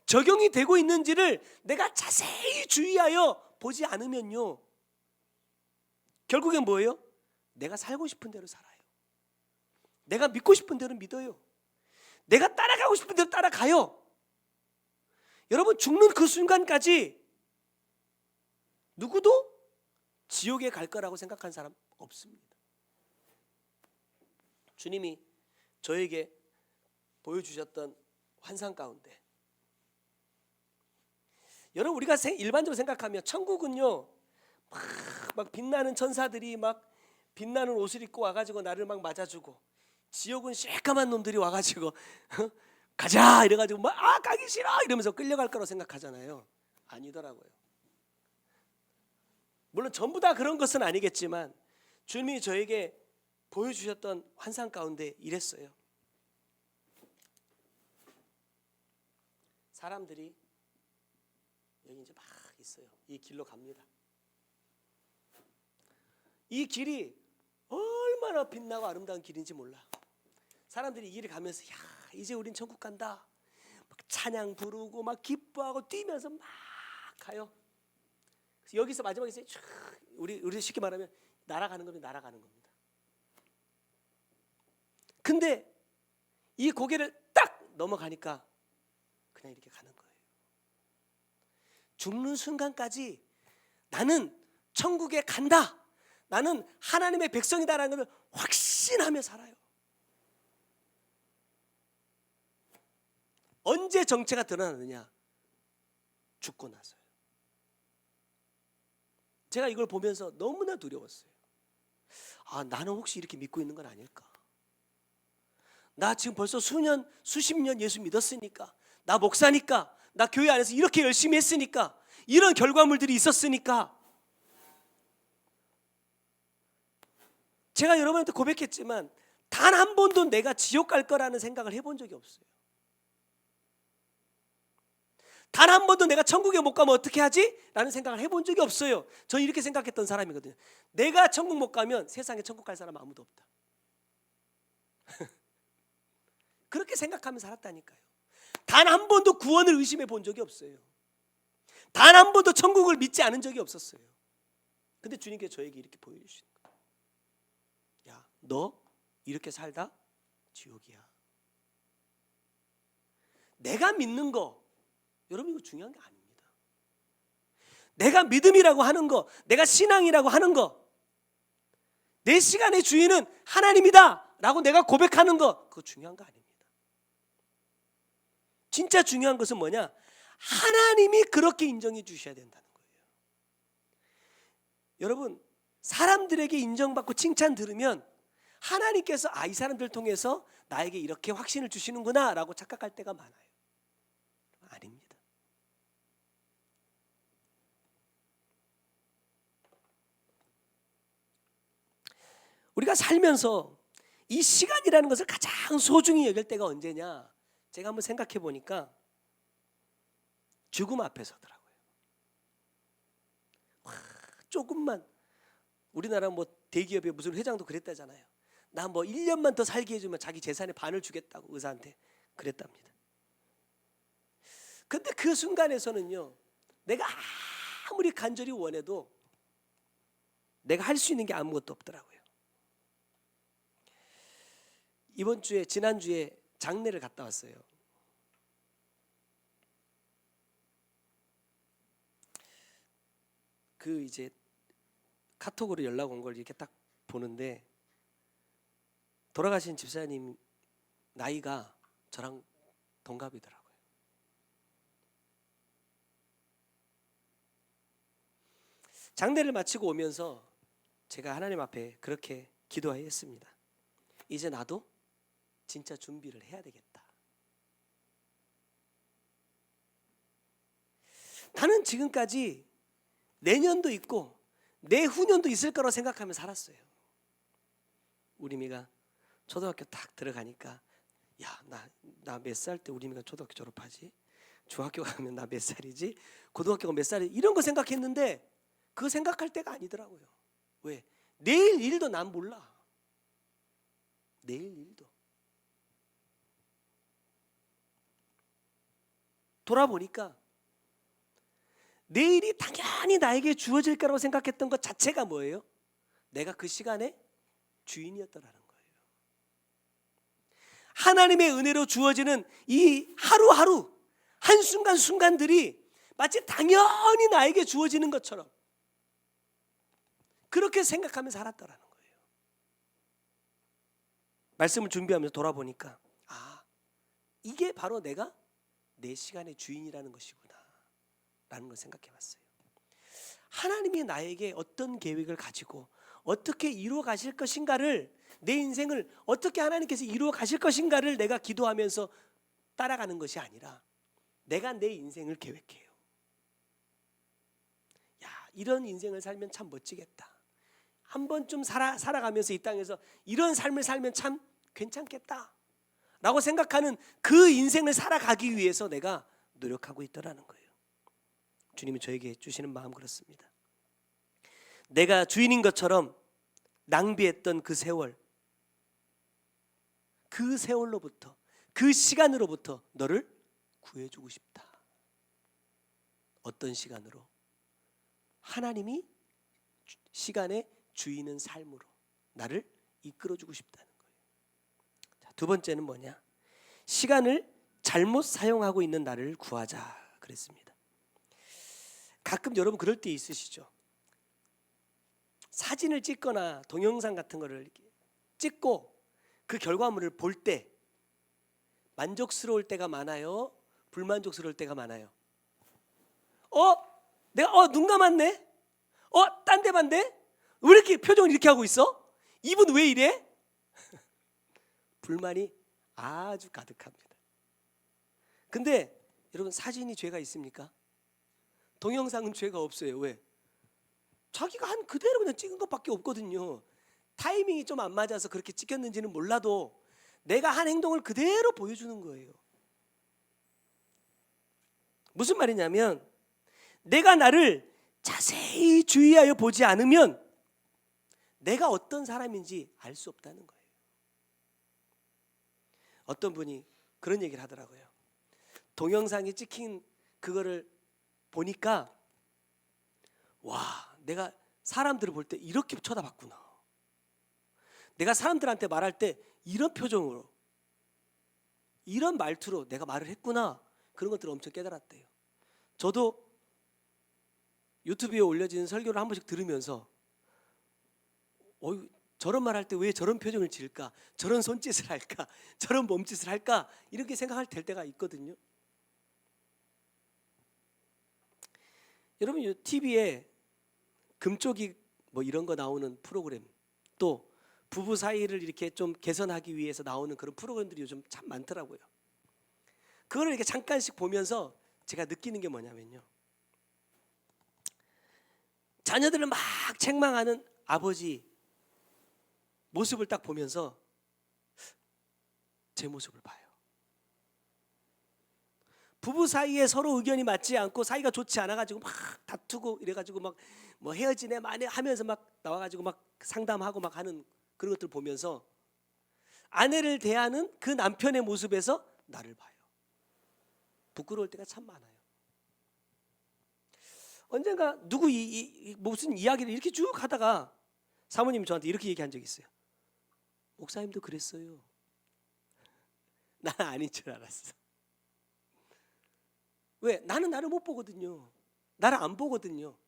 적용이 되고 있는지를 내가 자세히 주의하여 보지 않으면요, 결국엔 뭐예요? 내가 살고 싶은 대로 살아요. 내가 믿고 싶은 대로 믿어요. 내가 따라가고 싶은 대로 따라가요. 여러분, 죽는 그 순간까지 누구도 지옥에 갈 거라고 생각한 사람 없습니다. 주님이 저에게 보여주셨던 환상 가운데, 여러분, 우리가 일반적으로 생각하면 천국은요 막 빛나는 천사들이 막 빛나는 옷을 입고 와가지고 나를 막 맞아주고, 지옥은 새까만 놈들이 와가지고 가자 이래가지고 막 가기 싫어 이러면서 끌려갈 거라고 생각하잖아요. 아니더라고요. 물론 전부 다 그런 것은 아니겠지만 주님이 저에게 보여주셨던 환상 가운데 이랬어요. 사람들이 여기 이제 막 있어요. 이 길로 갑니다. 이 길이 얼마나 빛나고 아름다운 길인지 몰라. 사람들이 이 길을 가면서 이제 우린 천국 간다, 막 찬양 부르고 막 기뻐하고 뛰면서 막 가요. 그래서 여기서 마지막에 우리 쉽게 말하면 날아가는 겁니다. 날아가는 겁니다. 근데 이 고개를 딱 넘어가니까 그냥 이렇게 가는 거예요. 죽는 순간까지 나는 천국에 간다, 나는 하나님의 백성이다라는 것을 확신하며 살아요. 언제 정체가 드러나느냐? 죽고 나서요. 제가 이걸 보면서 너무나 두려웠어요. 나는 혹시 이렇게 믿고 있는 건 아닐까? 나 지금 벌써 수십 년 예수 믿었으니까, 나 목사니까, 나 교회 안에서 이렇게 열심히 했으니까, 이런 결과물들이 있었으니까. 제가 여러분한테 고백했지만 단 한 번도 내가 지옥 갈 거라는 생각을 해본 적이 없어요. 단 한 번도 내가 천국에 못 가면 어떻게 하지? 라는 생각을 해본 적이 없어요. 저는 이렇게 생각했던 사람이거든요. 내가 천국 못 가면 세상에 천국 갈 사람 아무도 없다. 그렇게 생각하며 살았다니까요. 단 한 번도 구원을 의심해 본 적이 없어요. 단 한 번도 천국을 믿지 않은 적이 없었어요. 근데 주님께서 저에게 이렇게 보여주시는 거예요. 야, 너 이렇게 살다 지옥이야. 내가 믿는 거, 여러분 이거 중요한 게 아닙니다. 내가 믿음이라고 하는 거, 내가 신앙이라고 하는 거, 내 시간의 주인은 하나님이다 라고 내가 고백하는 거, 그거 중요한 거 아닙니다. 진짜 중요한 것은 뭐냐? 하나님이 그렇게 인정해 주셔야 된다는 거예요. 여러분, 사람들에게 인정받고 칭찬 들으면 하나님께서 이 사람들 통해서 나에게 이렇게 확신을 주시는구나 라고 착각할 때가 많아요. 아닙니다. 우리가 살면서 이 시간이라는 것을 가장 소중히 여길 때가 언제냐? 제가 한번 생각해 보니까 죽음 앞에서더라고요. 조금만, 우리나라 뭐 대기업의 무슨 회장도 그랬다잖아요. 나 뭐 1년만 더 살게 해주면 자기 재산의 반을 주겠다고 의사한테 그랬답니다. 근데 그 순간에서는요, 내가 아무리 간절히 원해도 내가 할 수 있는 게 아무것도 없더라고요. 지난주에 장례를 갔다 왔어요. 이제 카톡으로 연락 온 걸 이렇게 딱 보는데, 돌아가신 집사님 나이가 저랑 동갑이더라고요. 장례를 마치고 오면서 제가 하나님 앞에 그렇게 기도했습니다. 이제 나도 진짜 준비를 해야 되겠다. 나는 지금까지 내년도 있고 내후년도 있을 거라고 생각하며 살았어요. 우리 미가 초등학교 딱 들어가니까, 야, 나 몇 살 때 우리 미가 초등학교 졸업하지? 중학교 가면 나 몇 살이지? 고등학교가 몇 살이지? 이런 거 생각했는데 그거 생각할 때가 아니더라고요. 왜? 내일 일도 난 몰라. 내일 일도. 돌아보니까 내일이 당연히 나에게 주어질 거라고 생각했던 것 자체가 뭐예요? 내가 그 시간에 주인이었더라는 거예요. 하나님의 은혜로 주어지는 이 하루하루 한순간순간들이 마치 당연히 나에게 주어지는 것처럼 그렇게 생각하며 살았더라는 거예요. 말씀을 준비하면서 돌아보니까 이게 바로 내가 내 시간의 주인이라는 것이구나 라는 걸 생각해 봤어요. 하나님이 나에게 어떤 계획을 가지고 어떻게 이루어 가실 것인가를, 내 인생을 어떻게 하나님께서 이루어 가실 것인가를 내가 기도하면서 따라가는 것이 아니라 내가 내 인생을 계획해요. 야, 이런 인생을 살면 참 멋지겠다. 한 번쯤 살아가면서 이 땅에서 이런 삶을 살면 참 괜찮겠다 라고 생각하는 그 인생을 살아가기 위해서 내가 노력하고 있더라는 거예요. 주님이 저에게 주시는 마음 그렇습니다. 내가 주인인 것처럼 낭비했던 그 세월, 그 세월로부터, 그 시간으로부터 너를 구해주고 싶다. 어떤 시간으로? 하나님이 시간의 주인은 삶으로 나를 이끌어주고 싶다는 거예요. 자, 두 번째는 뭐냐? 시간을 잘못 사용하고 있는 나를 구하자 그랬습니다. 가끔 여러분 그럴 때 있으시죠? 사진을 찍거나 동영상 같은 거를 이렇게 찍고 그 결과물을 볼 때 만족스러울 때가 많아요? 불만족스러울 때가 많아요? 내가 눈 감았네? 딴 데 반대? 왜 이렇게 표정을 이렇게 하고 있어? 입은 왜 이래? 불만이 아주 가득합니다. 근데 여러분, 사진이 죄가 있습니까? 동영상은 죄가 없어요. 왜? 자기가 한 그대로 그냥 찍은 것밖에 없거든요. 타이밍이 좀 안 맞아서 그렇게 찍혔는지는 몰라도 내가 한 행동을 그대로 보여주는 거예요. 무슨 말이냐면, 내가 나를 자세히 주의하여 보지 않으면 내가 어떤 사람인지 알 수 없다는 거예요. 어떤 분이 그런 얘기를 하더라고요. 동영상에 찍힌 그거를 보니까, 와, 내가 사람들을 볼 때 이렇게 쳐다봤구나. 내가 사람들한테 말할 때 이런 표정으로, 이런 말투로 내가 말을 했구나. 그런 것들을 엄청 깨달았대요. 저도 유튜브에 올려지는 설교를 한 번씩 들으면서 저런 말 할 때 왜 저런 표정을 지을까? 저런 손짓을 할까? 저런 몸짓을 할까? 이렇게 생각할 때가 있거든요. 여러분, TV에 금쪽이 뭐 이런 거 나오는 프로그램, 또 부부 사이를 이렇게 좀 개선하기 위해서 나오는 그런 프로그램들이 요즘 참 많더라고요. 그거를 이렇게 잠깐씩 보면서 제가 느끼는 게 뭐냐면요, 자녀들을 막 책망하는 아버지 모습을 딱 보면서 제 모습을 봐요. 부부 사이에 서로 의견이 맞지 않고 사이가 좋지 않아가지고 막 다투고 이래가지고 막 뭐 헤어지네 마네 하면서 막 나와가지고 막 상담하고 막 하는 그런 것들 보면서 아내를 대하는 그 남편의 모습에서 나를 봐요. 부끄러울 때가 참 많아요. 언젠가 누구 무슨 이야기를 이렇게 쭉 하다가 사모님이 저한테 이렇게 얘기한 적이 있어요. 목사님도 그랬어요. 나는 아닌 줄 알았어. 왜? 나는 나를 못 보거든요. 나를 안 보거든요.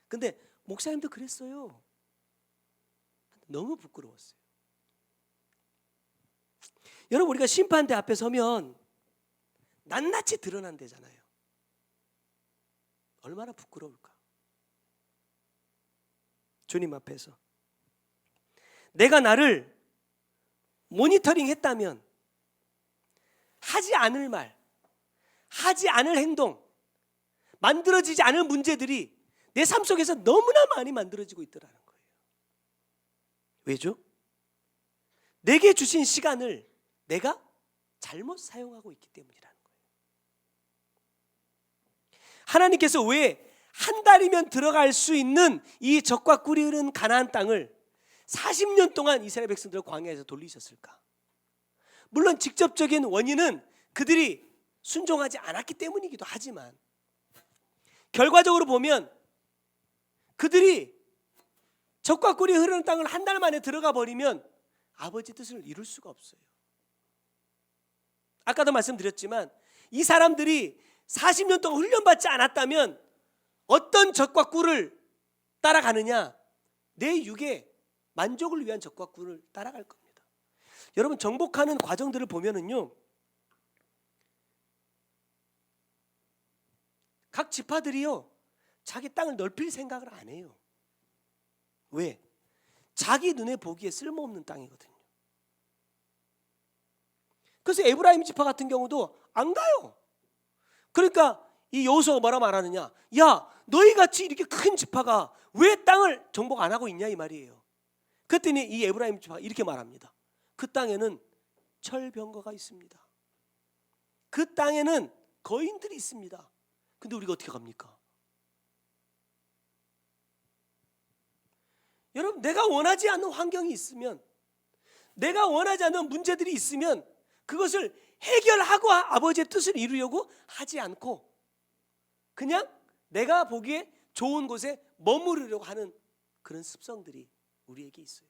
근데 목사님도 그랬어요. 너무 부끄러웠어요. 여러분, 우리가 심판대 앞에 서면 낱낱이 드러난대잖아요. 얼마나 부끄러울까? 주님 앞에서 내가 나를 모니터링 했다면 하지 않을 말, 하지 않을 행동, 만들어지지 않을 문제들이 내 삶 속에서 너무나 많이 만들어지고 있더라는 거예요. 왜죠? 내게 주신 시간을 내가 잘못 사용하고 있기 때문이라는 거예요. 하나님께서 왜 한 달이면 들어갈 수 있는 이 젖과 꿀이 흐르는 가나안 땅을 40년 동안 이스라엘 백성들을 광야에서 돌리셨을까? 물론 직접적인 원인은 그들이 순종하지 않았기 때문이기도 하지만, 결과적으로 보면 그들이 젖과 꿀이 흐르는 땅을 한 달 만에 들어가 버리면 아버지 뜻을 이룰 수가 없어요. 아까도 말씀드렸지만 이 사람들이 40년 동안 훈련받지 않았다면 어떤 젖과 꿀을 따라가느냐? 내 육의 만족을 위한 젖과 꿀을 따라갈 겁니다. 여러분, 정복하는 과정들을 보면은요, 각 지파들이요 자기 땅을 넓힐 생각을 안 해요. 왜? 자기 눈에 보기에 쓸모없는 땅이거든요. 그래서 에브라임 지파 같은 경우도 안 가요. 그러니까 이 여호수아가 뭐라 말하느냐? 야, 너희 같이 이렇게 큰 지파가 왜 땅을 정복 안 하고 있냐 이 말이에요. 그랬더니 이 에브라임 지파가 이렇게 말합니다. 그 땅에는 철병거가 있습니다. 그 땅에는 거인들이 있습니다. 근데 우리가 어떻게 갑니까? 여러분, 내가 원하지 않는 환경이 있으면, 내가 원하지 않는 문제들이 있으면 그것을 해결하고 아버지의 뜻을 이루려고 하지 않고 그냥 내가 보기에 좋은 곳에 머무르려고 하는 그런 습성들이 우리에게 있어요.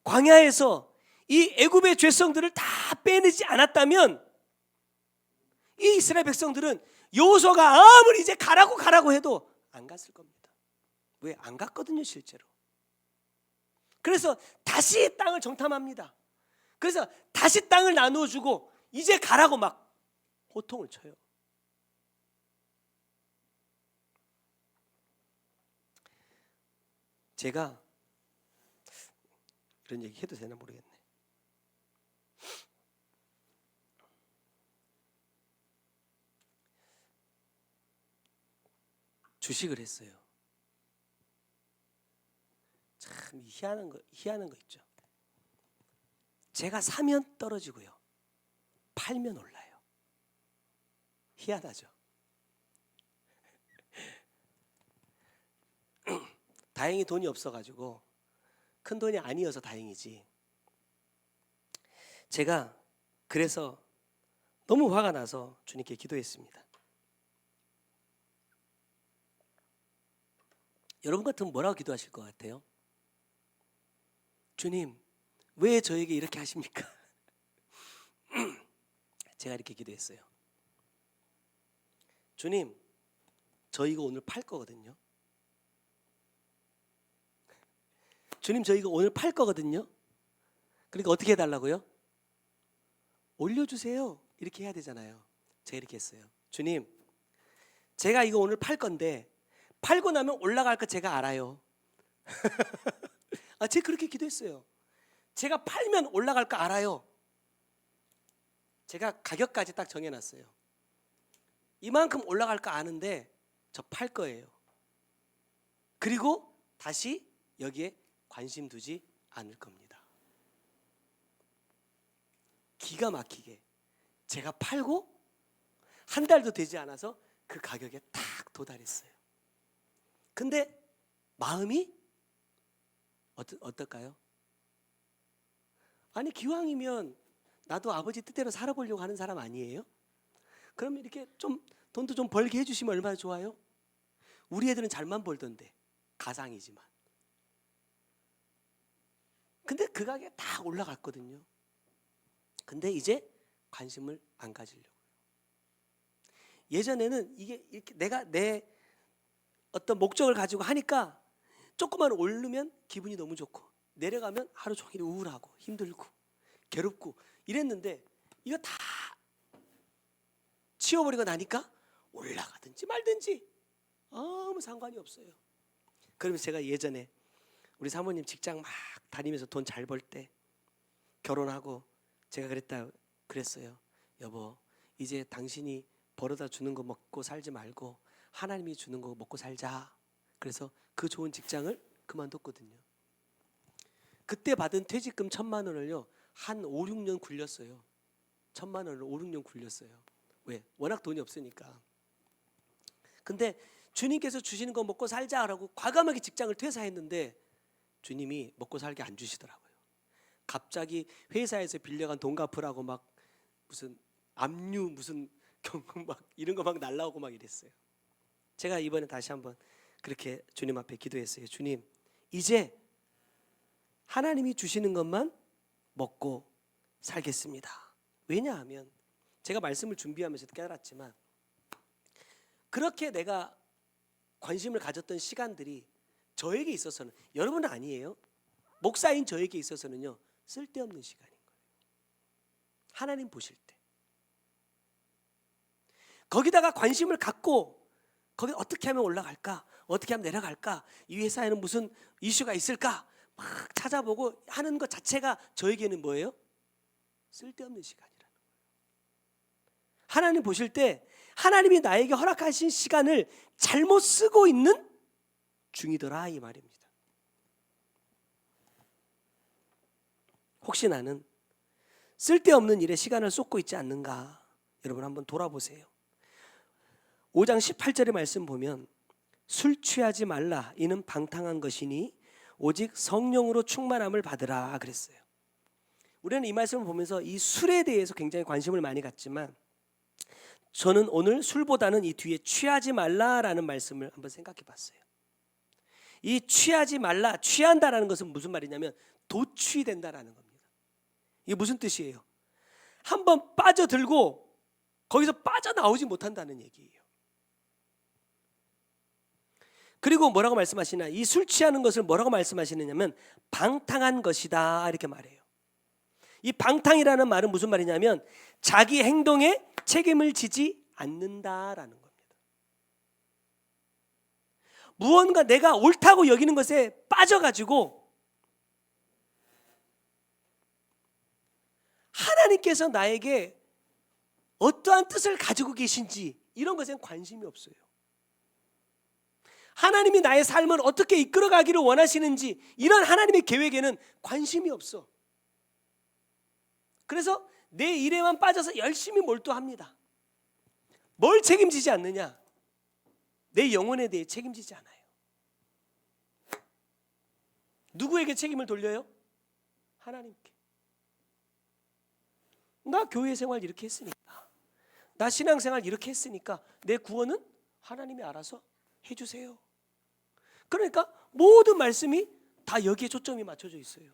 광야에서 이 애굽의 죄성들을 다 빼내지 않았다면 이 이스라엘 백성들은 여호수아가 아무리 이제 가라고 해도 안 갔을 겁니다. 왜? 안 갔거든요, 실제로. 그래서 다시 땅을 정탐합니다. 그래서 다시 땅을 나누어주고 이제 가라고 막 호통을 쳐요. 제가 그런 얘기 해도 되나 모르겠네. 주식을 했어요. 참 희한한 거 있죠. 제가 사면 떨어지고요, 팔면 올라요. 희한하죠. 다행히 돈이 없어가지고, 큰 돈이 아니어서 다행이지. 제가 그래서 너무 화가 나서 주님께 기도했습니다. 여러분 같으면 뭐라고 기도하실 것 같아요? 주님, 왜 저에게 이렇게 하십니까? 제가 이렇게 기도했어요. 주님, 저 이거 오늘 팔 거거든요. 주님, 저 이거 오늘 팔 거거든요. 그러니까 어떻게 해달라고요? 올려주세요. 이렇게 해야 되잖아요. 제가 이렇게 했어요. 주님, 제가 이거 오늘 팔 건데 팔고 나면 올라갈 거 제가 알아요. 제가 그렇게 기도했어요. 제가 팔면 올라갈 거 알아요. 제가 가격까지 딱 정해놨어요. 이만큼 올라갈 거 아는데 저 팔 거예요. 그리고 다시 여기에 관심 두지 않을 겁니다. 기가 막히게 제가 팔고 한 달도 되지 않아서 그 가격에 딱 도달했어요. 근데 마음이 어떨까요? 아니, 기왕이면 나도 아버지 뜻대로 살아보려고 하는 사람 아니에요? 그럼 이렇게 좀 돈도 좀 벌게 해주시면 얼마나 좋아요? 우리 애들은 잘만 벌던데, 가상이지만. 근데 그 가격에 딱 올라갔거든요. 근데 이제 관심을 안 가지려고요. 예전에는 이게 이렇게 내가 내 어떤 목적을 가지고 하니까 조금만 오르면 기분이 너무 좋고, 내려가면 하루 종일 우울하고 힘들고 괴롭고 이랬는데, 이거 다 치워버리고 나니까 올라가든지 말든지 아무 상관이 없어요. 그러면서 제가 예전에 우리 사모님 직장 막 다니면서 돈 잘 벌 때 결혼하고 제가 그랬어요. 여보, 이제 당신이 벌어다 주는 거 먹고 살지 말고 하나님이 주는 거 먹고 살자. 그래서 그 좋은 직장을 그만뒀거든요. 그때 받은 퇴직금 1,000만 원을요 한 5, 6년 굴렸어요. 1,000만 원을 5, 6년 굴렸어요. 왜? 워낙 돈이 없으니까. 근데 주님께서 주시는 거 먹고 살자라고 과감하게 직장을 퇴사했는데 주님이 먹고 살게 안 주시더라고요. 갑자기 회사에서 빌려간 돈 갚으라고 막 무슨 압류 무슨 경금 막 이런 거 막 날라오고 막 이랬어요. 제가 이번에 다시 한번 그렇게 주님 앞에 기도했어요. 주님, 이제 하나님이 주시는 것만 먹고 살겠습니다. 왜냐하면 제가 말씀을 준비하면서 깨달았지만, 그렇게 내가 관심을 가졌던 시간들이 저에게 있어서는, 여러분은 아니에요, 목사인 저에게 있어서는요 쓸데없는 시간인 거예요. 하나님 보실 때 거기다가 관심을 갖고 거기 어떻게 하면 올라갈까, 어떻게 하면 내려갈까, 이 회사에는 무슨 이슈가 있을까 막 찾아보고 하는 것 자체가 저에게는 뭐예요? 쓸데없는 시간이라는 거예요. 하나님 보실 때 하나님이 나에게 허락하신 시간을 잘못 쓰고 있는 중이더라, 이 말입니다. 혹시 나는 쓸데없는 일에 시간을 쏟고 있지 않는가? 여러분 한번 돌아보세요. 5장 18절의 말씀 보면 술 취하지 말라, 이는 방탕한 것이니 오직 성령으로 충만함을 받으라 그랬어요. 우리는 이 말씀을 보면서 이 술에 대해서 굉장히 관심을 많이 갖지만, 저는 오늘 술보다는 이 뒤에 취하지 말라라는 말씀을 한번 생각해 봤어요. 이 취하지 말라, 취한다라는 것은 무슨 말이냐면 도취된다라는 겁니다. 이게 무슨 뜻이에요? 한번 빠져들고 거기서 빠져나오지 못한다는 얘기예요. 그리고 뭐라고 말씀하시나, 이 술 취하는 것을 뭐라고 말씀하시느냐면 방탕한 것이다 이렇게 말해요. 이 방탕이라는 말은 무슨 말이냐면 자기 행동에 책임을 지지 않는다라는 겁니다. 무언가 내가 옳다고 여기는 것에 빠져가지고 하나님께서 나에게 어떠한 뜻을 가지고 계신지 이런 것엔 관심이 없어요. 하나님이 나의 삶을 어떻게 이끌어가기를 원하시는지 이런 하나님의 계획에는 관심이 없어. 그래서 내 일에만 빠져서 열심히 몰두합니다. 뭘 책임지지 않느냐? 내 영혼에 대해 책임지지 않아요. 누구에게 책임을 돌려요? 하나님께. 나 교회 생활 이렇게 했으니까, 나 신앙생활 이렇게 했으니까 내 구원은 하나님이 알아서 해주세요. 그러니까 모든 말씀이 다 여기에 초점이 맞춰져 있어요.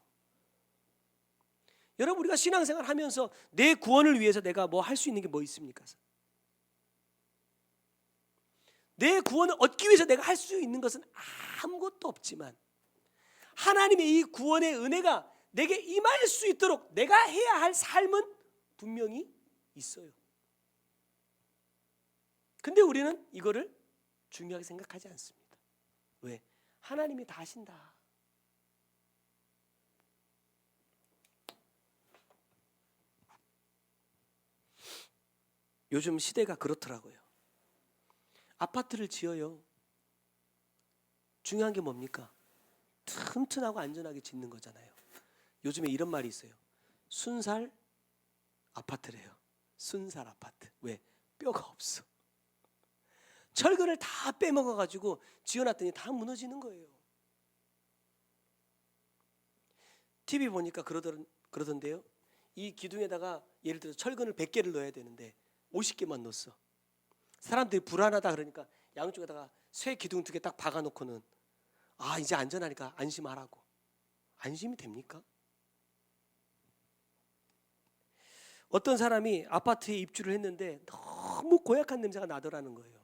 여러분, 우리가 신앙생활 하면서 내 구원을 위해서 내가 뭐 할 수 있는 게 뭐 있습니까? 내 구원을 얻기 위해서 내가 할 수 있는 것은 아무것도 없지만 하나님의 이 구원의 은혜가 내게 임할 수 있도록 내가 해야 할 삶은 분명히 있어요. 근데 우리는 이거를 중요하게 생각하지 않습니다. 왜? 하나님이 다 하신다. 요즘 시대가 그렇더라고요. 아파트를 지어요. 중요한 게 뭡니까? 튼튼하고 안전하게 짓는 거잖아요. 요즘에 이런 말이 있어요. 순살 아파트래요. 순살 아파트. 왜? 뼈가 없어. 철근을 다 빼먹어가지고 지어놨더니 다 무너지는 거예요. TV 보니까 그러던데요. 이 기둥에다가 예를 들어서 철근을 100개를 넣어야 되는데 50개만 넣었어. 사람들이 불안하다 그러니까 양쪽에다가 쇠 기둥 2개 딱 박아놓고는 이제 안전하니까 안심하라고. 안심이 됩니까? 어떤 사람이 아파트에 입주를 했는데 너무 고약한 냄새가 나더라는 거예요.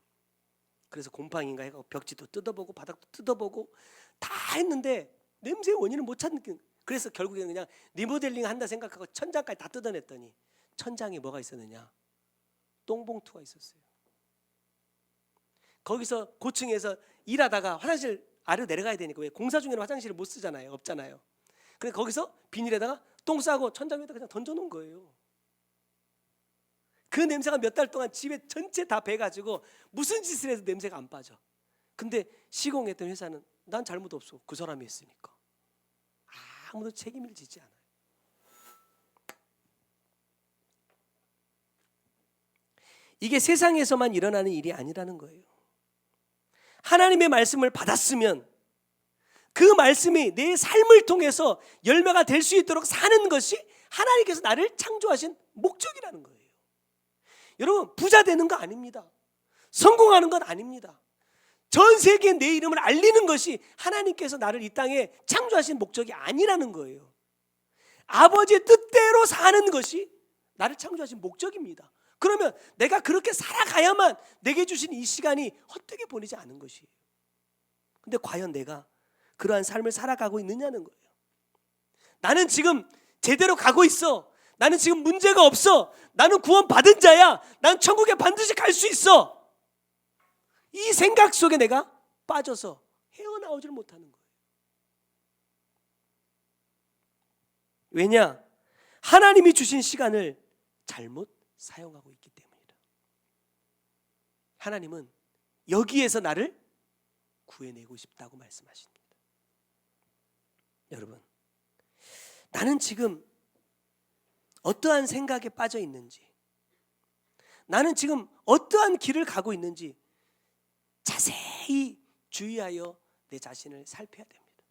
그래서 곰팡이인가 해서 벽지도 뜯어보고 바닥도 뜯어보고 다 했는데 냄새의 원인을 못 찾는. 그래서 결국에는 그냥 리모델링 한다 생각하고 천장까지 다 뜯어냈더니 천장에 뭐가 있었느냐? 똥봉투가 있었어요. 거기서 고층에서 일하다가 화장실 아래로 내려가야 되니까, 왜 공사 중에는 화장실을 못 쓰잖아요. 없잖아요. 그래서 거기서 비닐에다가 똥 싸고 천장 위에다 그냥 던져놓은 거예요. 그 냄새가 몇 달 동안 집에 전체 다 배가지고 무슨 짓을 해도 냄새가 안 빠져. 근데 시공했던 회사는 난 잘못 없어. 그 사람이 했으니까. 아무도 책임을 지지 않아요. 이게 세상에서만 일어나는 일이 아니라는 거예요. 하나님의 말씀을 받았으면 그 말씀이 내 삶을 통해서 열매가 될 수 있도록 사는 것이 하나님께서 나를 창조하신 목적이라는 거예요. 여러분, 부자 되는 거 아닙니다. 성공하는 건 아닙니다. 전 세계에 내 이름을 알리는 것이 하나님께서 나를 이 땅에 창조하신 목적이 아니라는 거예요. 아버지의 뜻대로 사는 것이 나를 창조하신 목적입니다. 그러면 내가 그렇게 살아가야만 내게 주신 이 시간이 헛되게 보내지 않은 것이에요. 근데 과연 내가 그러한 삶을 살아가고 있느냐는 거예요. 나는 지금 제대로 가고 있어. 나는 지금 문제가 없어. 나는 구원 받은 자야. 난 천국에 반드시 갈 수 있어. 이 생각 속에 내가 빠져서 헤어나오질 못하는 거예요. 왜냐? 하나님이 주신 시간을 잘못 사용하고 있기 때문이다. 하나님은 여기에서 나를 구해내고 싶다고 말씀하십니다. 여러분, 나는 지금 어떠한 생각에 빠져 있는지, 나는 지금 어떠한 길을 가고 있는지 자세히 주의하여 내 자신을 살펴야 됩니다.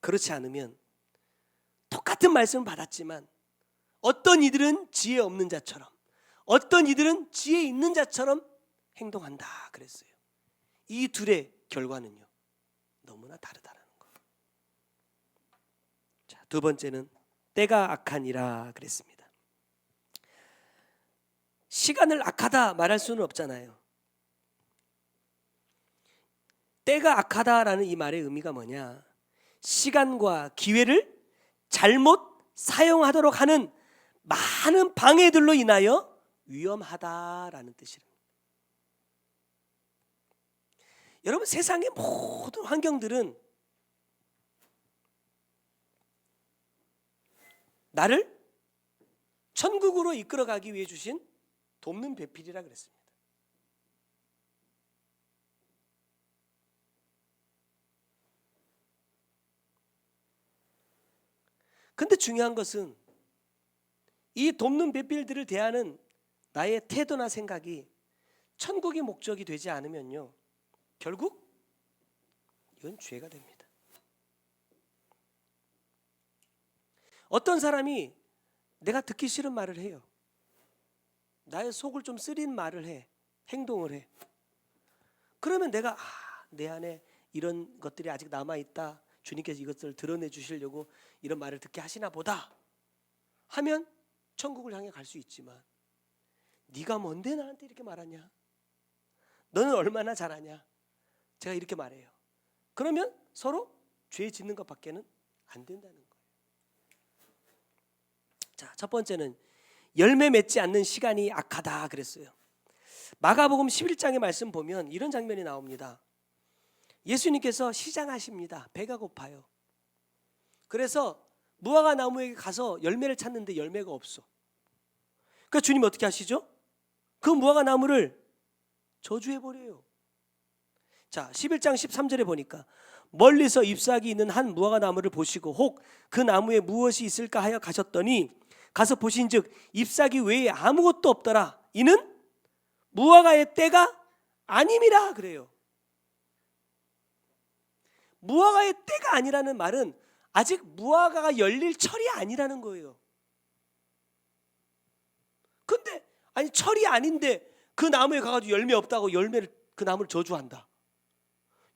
그렇지 않으면 똑같은 말씀을 받았지만 어떤 이들은 지혜 없는 자처럼, 어떤 이들은 지혜 있는 자처럼 행동한다 그랬어요. 이 둘의 결과는요, 너무나 다르다는 거. 자, 두 번째는 때가 악하니라 그랬습니다. 시간을 악하다 말할 수는 없잖아요. 때가 악하다라는 이 말의 의미가 뭐냐? 시간과 기회를 잘못 사용하도록 하는 많은 방해들로 인하여 위험하다라는 뜻이랍니다. 여러분, 세상의 모든 환경들은 나를 천국으로 이끌어가기 위해 주신 돕는 배필이라 그랬습니다. 근데 중요한 것은 이 돕는 배필들을 대하는 나의 태도나 생각이 천국의 목적이 되지 않으면요, 결국 이건 죄가 됩니다. 어떤 사람이 내가 듣기 싫은 말을 해요. 나의 속을 좀 쓰린 말을 해, 행동을 해. 그러면 내가 내 안에 이런 것들이 아직 남아있다, 주님께서 이것들을 드러내 주시려고 이런 말을 듣게 하시나 보다 하면 천국을 향해 갈 수 있지만, 네가 뭔데 나한테 이렇게 말하냐, 너는 얼마나 잘하냐, 제가 이렇게 말해요. 그러면 서로 죄 짓는 것밖에는 안 된다는 거예요. 자, 첫 번째는 열매 맺지 않는 시간이 악하다 그랬어요. 마가복음 11장의 말씀 보면 이런 장면이 나옵니다. 예수님께서 시장하십니다. 배가 고파요. 그래서 무화과 나무에게 가서 열매를 찾는데 열매가 없어. 그러니까 주님 어떻게 하시죠? 그 무화과 나무를 저주해버려요. 자, 11장 13절에 보니까 멀리서 잎사귀 있는 한 무화과 나무를 보시고 혹 그 나무에 무엇이 있을까 하여 가셨더니 가서 보신즉 잎사귀 외에 아무것도 없더라. 이는 무화과의 때가 아님이라 그래요. 무화과의 때가 아니라는 말은 아직 무화과가 열릴 철이 아니라는 거예요. 근데 아니 철이 아닌데 그 나무에 가가지고 열매 없다고 열매를 그 나무를 저주한다.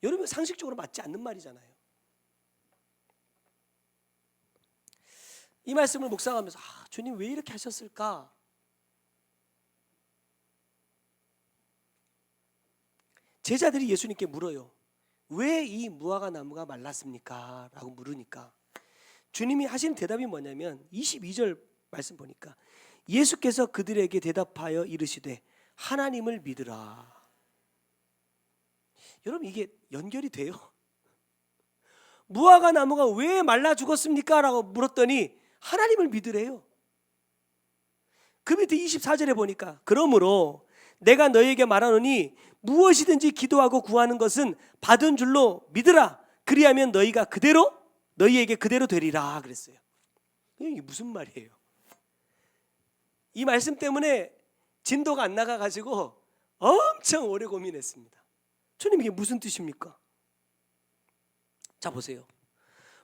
여러분, 상식적으로 맞지 않는 말이잖아요. 이 말씀을 묵상하면서 주님 왜 이렇게 하셨을까? 제자들이 예수님께 물어요. 왜 이 무화과 나무가 말랐습니까? 라고 물으니까 주님이 하신 대답이 뭐냐면 22절 말씀 보니까 예수께서 그들에게 대답하여 이르시되 하나님을 믿으라. 여러분, 이게 연결이 돼요? 무화과 나무가 왜 말라 죽었습니까? 라고 물었더니 하나님을 믿으래요. 그 밑에 24절에 보니까 그러므로 내가 너희에게 말하노니 무엇이든지 기도하고 구하는 것은 받은 줄로 믿으라. 그리하면 너희가 그대로 너희에게 그대로 되리라 그랬어요. 이게 무슨 말이에요? 이 말씀 때문에 진도가 안 나가가지고 엄청 오래 고민했습니다. 주님, 이게 무슨 뜻입니까? 자, 보세요.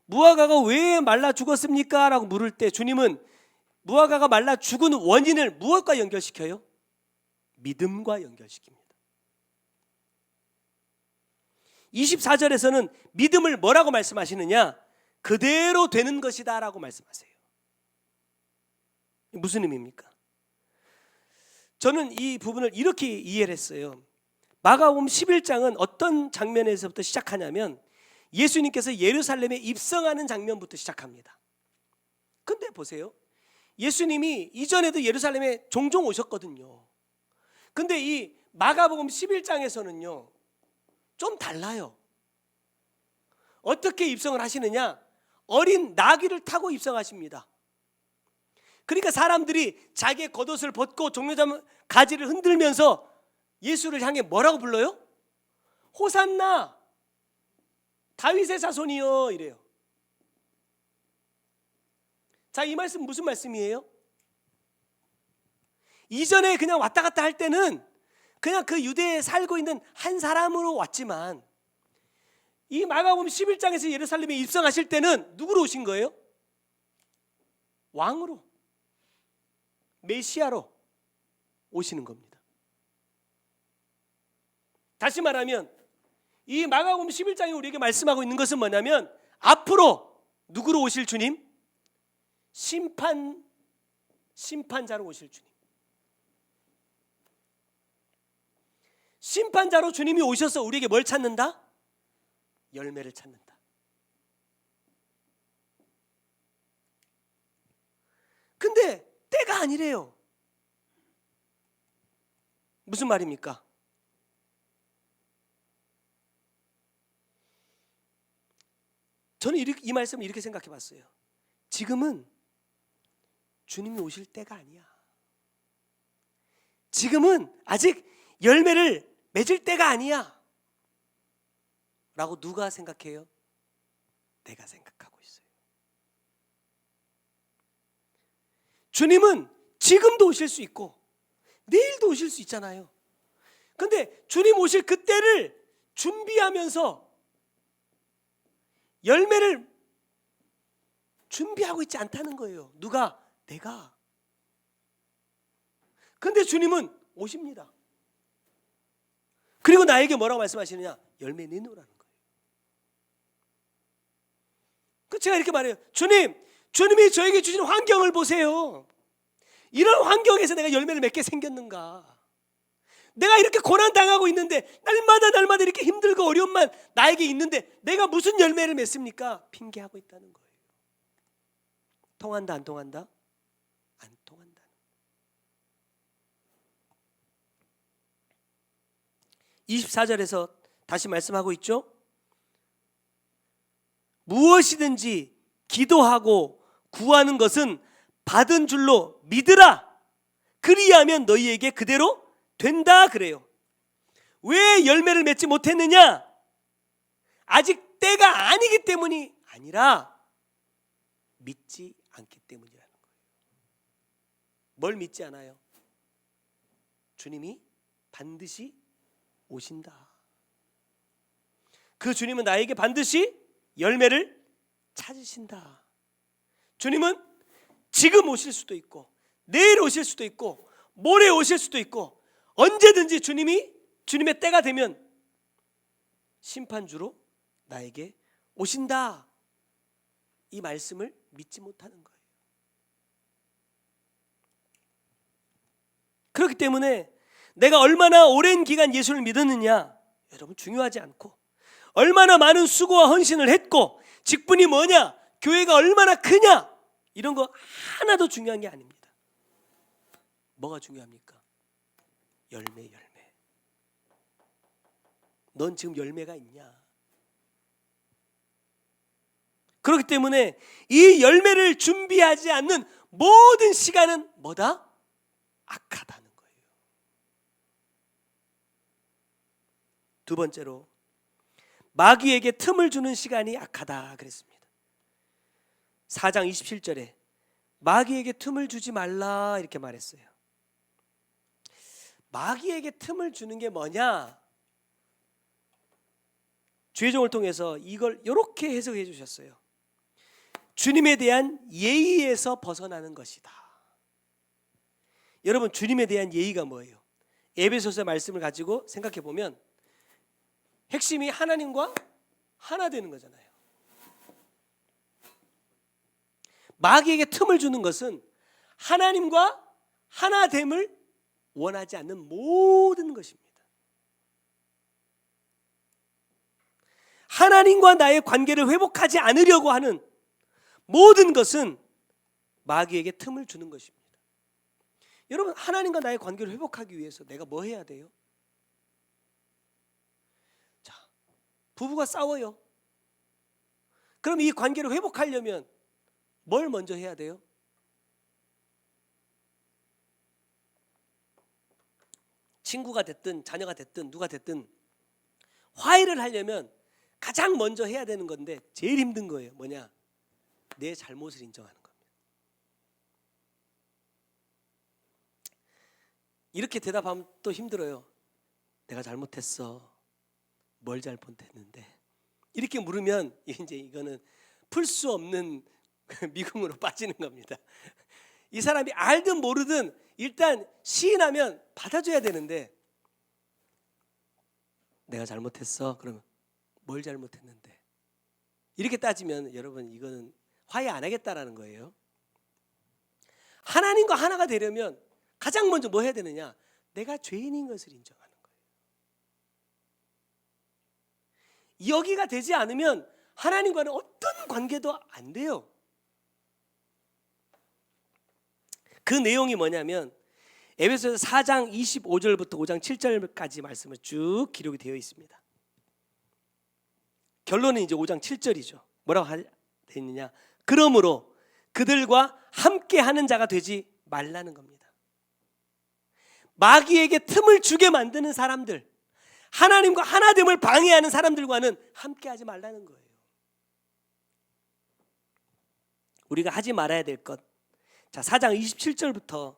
무화과가 왜 말라 죽었습니까? 라고 물을 때 주님은 무화과가 말라 죽은 원인을 무엇과 연결시켜요? 믿음과 연결시킵니다. 24절에서는 믿음을 뭐라고 말씀하시느냐? 그대로 되는 것이다 라고 말씀하세요. 무슨 의미입니까? 저는 이 부분을 이렇게 이해를 했어요. 마가복음 11장은 어떤 장면에서부터 시작하냐면 예수님께서 예루살렘에 입성하는 장면부터 시작합니다. 근데 보세요. 예수님이 이전에도 예루살렘에 종종 오셨거든요. 근데 이 마가복음 11장에서는요 좀 달라요. 어떻게 입성을 하시느냐? 어린 나귀를 타고 입성하십니다. 그러니까 사람들이 자기의 겉옷을 벗고 종려잡은 가지를 흔들면서 예수를 향해 뭐라고 불러요? 호산나 다윗의 자손이여 이래요. 자, 이 말씀 무슨 말씀이에요? 이전에 그냥 왔다 갔다 할 때는 그냥 그 유대에 살고 있는 한 사람으로 왔지만 이 마가복음 11장에서 예루살렘에 입성하실 때는 누구로 오신 거예요? 왕으로, 메시아로 오시는 겁니다. 다시 말하면 이 마가복음 11장이 우리에게 말씀하고 있는 것은 뭐냐면 앞으로 누구로 오실 주님? 심판자로 오실 주님. 심판자로 주님이 오셔서 우리에게 뭘 찾는다? 열매를 찾는다. 근데 때가 아니래요. 무슨 말입니까? 저는 이 말씀을 이렇게 생각해 봤어요. 지금은 주님이 오실 때가 아니야. 지금은 아직 열매를 맺을 때가 아니야 라고 누가 생각해요? 내가 생각하고 있어요. 주님은 지금도 오실 수 있고 내일도 오실 수 있잖아요. 근데 주님 오실 그때를 준비하면서 열매를 준비하고 있지 않다는 거예요. 누가? 내가. 근데 주님은 오십니다. 그리고 나에게 뭐라고 말씀하시느냐? 열매 내놓으라는 거예요. 그 제가 이렇게 말해요. 주님이 저에게 주신 환경을 보세요. 이런 환경에서 내가 열매를 맺게 생겼는가? 내가 이렇게 고난당하고 있는데 날마다 이렇게 힘들고 어려움만 나에게 있는데 내가 무슨 열매를 맺습니까? 핑계하고 있다는 거예요. 통한다 안 통한다? 안 통한다. 24절에서 다시 말씀하고 있죠. 무엇이든지 기도하고 구하는 것은 받은 줄로 믿으라. 그리하면 너희에게 그대로 된다 그래요. 왜 열매를 맺지 못했느냐? 아직 때가 아니기 때문이 아니라 믿지 않기 때문이라는 거예요. 뭘 믿지 않아요? 주님이 반드시 오신다. 그 주님은 나에게 반드시 열매를 찾으신다. 주님은 지금 오실 수도 있고 내일 오실 수도 있고 모레 오실 수도 있고 언제든지 주님의 때가 되면 심판주로 나에게 오신다. 이 말씀을 믿지 못하는 거예요. 그렇기 때문에 내가 얼마나 오랜 기간 예수를 믿었느냐 여러분 중요하지 않고 얼마나 많은 수고와 헌신을 했고 직분이 뭐냐 교회가 얼마나 크냐 이런 거 하나도 중요한 게 아닙니다. 뭐가 중요합니까? 열매. 넌 지금 열매가 있냐? 그렇기 때문에 이 열매를 준비하지 않는 모든 시간은 뭐다? 악하다는 거예요. 두 번째로 마귀에게 틈을 주는 시간이 악하다 그랬습니다. 4장 27절에 마귀에게 틈을 주지 말라 이렇게 말했어요. 마귀에게 틈을 주는 게 뭐냐? 주의종을 통해서 이걸 이렇게 해석해 주셨어요. 주님에 대한 예의에서 벗어나는 것이다. 여러분 주님에 대한 예의가 뭐예요? 에베소서 말씀을 가지고 생각해 보면 핵심이 하나님과 하나 되는 거잖아요. 마귀에게 틈을 주는 것은 하나님과 하나됨을 원하지 않는 모든 것입니다. 하나님과 나의 관계를 회복하지 않으려고 하는 모든 것은 마귀에게 틈을 주는 것입니다. 여러분 하나님과 나의 관계를 회복하기 위해서 내가 뭐 해야 돼요? 자, 부부가 싸워요. 그럼 이 관계를 회복하려면 뭘 먼저 해야 돼요? 친구가 됐든 자녀가 됐든 누가 됐든 화해를 하려면 가장 먼저 해야 되는 건데 제일 힘든 거예요. 뭐냐? 내 잘못을 인정하는 겁니다. 이렇게 대답하면 또 힘들어요. 내가 잘못했어. 뭘 잘못했는데? 이렇게 물으면 이제 이거는 풀 수 없는 미궁으로 빠지는 겁니다. 이 사람이 알든 모르든 일단 시인하면 받아줘야 되는데 내가 잘못했어. 그러면 뭘 잘못했는데? 이렇게 따지면 여러분 이거는 화해 안 하겠다라는 거예요. 하나님과 하나가 되려면 가장 먼저 뭐 해야 되느냐? 내가 죄인인 것을 인정하는 거예요. 여기가 되지 않으면 하나님과는 어떤 관계도 안 돼요. 그 내용이 뭐냐면 에베소서 4장 25절부터 5장 7절까지 말씀을 쭉 기록이 되어 있습니다. 결론은 이제 5장 7절이죠. 뭐라고 했느냐? 그러므로 그들과 함께하는 자가 되지 말라는 겁니다. 마귀에게 틈을 주게 만드는 사람들, 하나님과 하나됨을 방해하는 사람들과는 함께하지 말라는 거예요. 우리가 하지 말아야 될 것, 자 4장 27절부터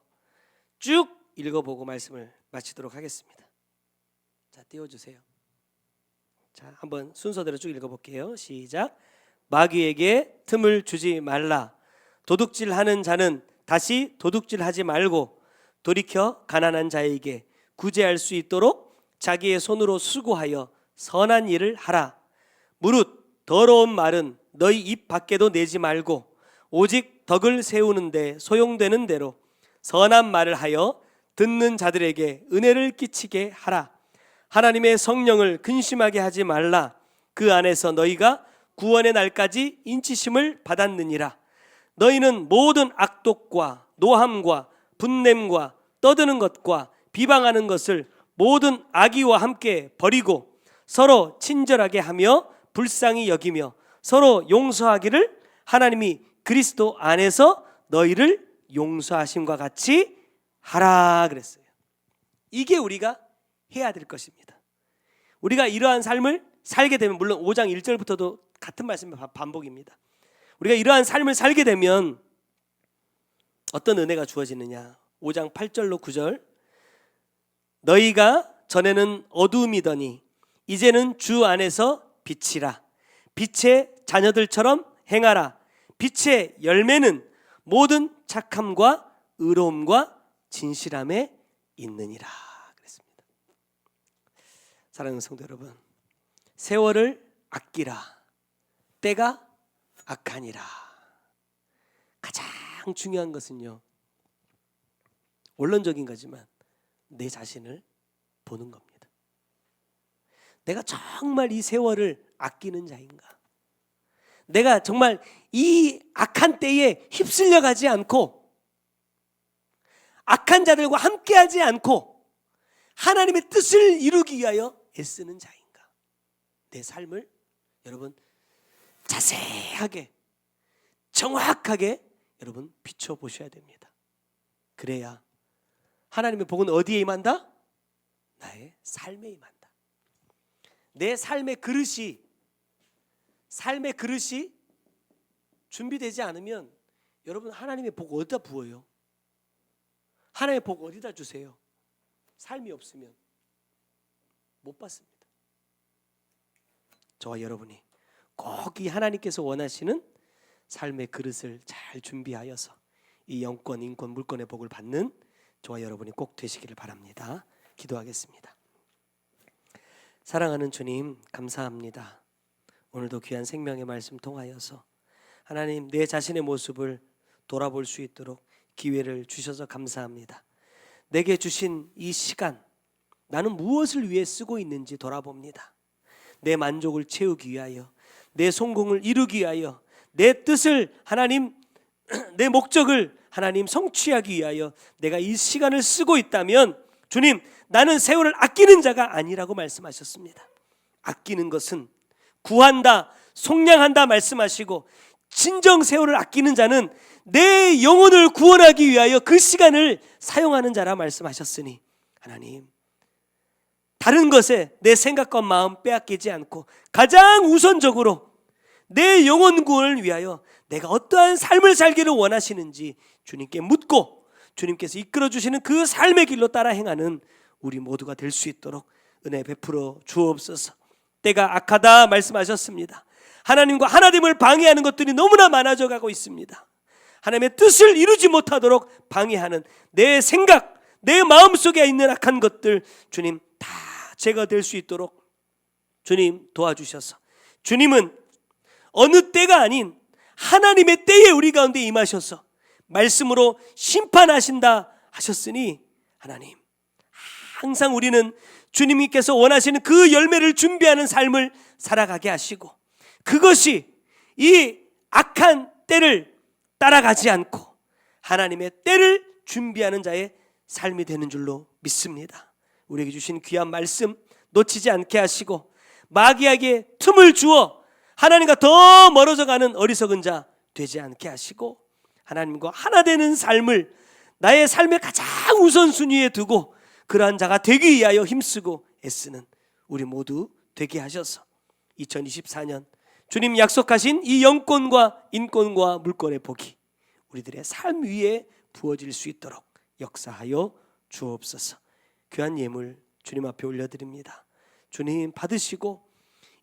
쭉 읽어보고 말씀을 마치도록 하겠습니다. 자 띄워주세요. 자 한번 순서대로 쭉 읽어볼게요. 시작. 마귀에게 틈을 주지 말라. 도둑질하는 자는 다시 도둑질하지 말고 돌이켜 가난한 자에게 구제할 수 있도록 자기의 손으로 수고하여 선한 일을 하라. 무릇 더러운 말은 너희 입 밖에도 내지 말고 오직 덕을 세우는데 소용되는 대로 선한 말을 하여 듣는 자들에게 은혜를 끼치게 하라. 하나님의 성령을 근심하게 하지 말라. 그 안에서 너희가 구원의 날까지 인치심을 받았느니라. 너희는 모든 악독과 노함과 분냄과 떠드는 것과 비방하는 것을 모든 악의와 함께 버리고 서로 친절하게 하며 불쌍히 여기며 서로 용서하기를 하나님이 그리스도 안에서 너희를 용서하심과 같이 하라 그랬어요. 이게 우리가 해야 될 것입니다. 우리가 이러한 삶을 살게 되면, 물론 5장 1절부터도 같은 말씀이 반복입니다. 우리가 이러한 삶을 살게 되면 어떤 은혜가 주어지느냐? 5장 8절로 9절. 너희가 전에는 어두움이더니 이제는 주 안에서 빛이라. 빛의 자녀들처럼 행하라. 빛의 열매는 모든 착함과 의로움과 진실함에 있느니라 그랬습니다. 사랑하는 성도 여러분, 세월을 아끼라. 때가 악하니라. 가장 중요한 것은요, 원론적인 거지만 내 자신을 보는 겁니다. 내가 정말 이 세월을 아끼는 자인가? 내가 정말 이 악한 때에 휩쓸려 가지 않고 악한 자들과 함께하지 않고 하나님의 뜻을 이루기 위하여 애쓰는 자인가? 내 삶을 여러분 자세하게 정확하게 여러분 비춰보셔야 됩니다. 그래야 하나님의 복은 어디에 임한다? 나의 삶에 임한다. 내 삶의 그릇이 준비되지 않으면 여러분 하나님의 복 어디다 부어요? 하나님의 복 어디다 주세요? 삶이 없으면 못 받습니다. 저와 여러분이 꼭 이 하나님께서 원하시는 삶의 그릇을 잘 준비하여서 이 영권, 인권, 물권의 복을 받는 저와 여러분이 꼭 되시기를 바랍니다. 기도하겠습니다. 사랑하는 주님, 감사합니다. 오늘도 귀한 생명의 말씀 통하여서 하나님 내 자신의 모습을 돌아볼 수 있도록 기회를 주셔서 감사합니다. 내게 주신 이 시간, 나는 무엇을 위해 쓰고 있는지 돌아봅니다. 내 만족을 채우기 위하여, 내 성공을 이루기 위하여, 내 뜻을 하나님, 내 목적을 하나님 성취하기 위하여 내가 이 시간을 쓰고 있다면 주님, 나는 세월을 아끼는 자가 아니라고 말씀하셨습니다. 아끼는 것은 구한다, 속량한다 말씀하시고, 진정 세월을 아끼는 자는 내 영혼을 구원하기 위하여 그 시간을 사용하는 자라 말씀하셨으니 하나님, 다른 것에 내 생각과 마음 빼앗기지 않고 가장 우선적으로 내 영혼 구원을 위하여 내가 어떠한 삶을 살기를 원하시는지 주님께 묻고 주님께서 이끌어 주시는 그 삶의 길로 따라 행하는 우리 모두가 될 수 있도록 은혜 베풀어 주옵소서. 때가 악하다 말씀하셨습니다. 하나님과 하나됨을 방해하는 것들이 너무나 많아져 가고 있습니다. 하나님의 뜻을 이루지 못하도록 방해하는 내 생각, 내 마음속에 있는 악한 것들 주님 다 제거될 수 있도록 주님 도와주셔서, 주님은 어느 때가 아닌 하나님의 때에 우리 가운데 임하셔서 말씀으로 심판하신다 하셨으니 하나님, 항상 우리는 주님께서 원하시는 그 열매를 준비하는 삶을 살아가게 하시고, 그것이 이 악한 때를 따라가지 않고 하나님의 때를 준비하는 자의 삶이 되는 줄로 믿습니다. 우리에게 주신 귀한 말씀 놓치지 않게 하시고 마귀에게 틈을 주어 하나님과 더 멀어져 가는 어리석은 자 되지 않게 하시고 하나님과 하나 되는 삶을 나의 삶의 가장 우선순위에 두고 그러한 자가 되기 위하여 힘쓰고 애쓰는 우리 모두 되게 하셔서 2024년 주님 약속하신 이 영권과 인권과 물권의 복이 우리들의 삶 위에 부어질 수 있도록 역사하여 주옵소서. 귀한 예물 주님 앞에 올려드립니다. 주님 받으시고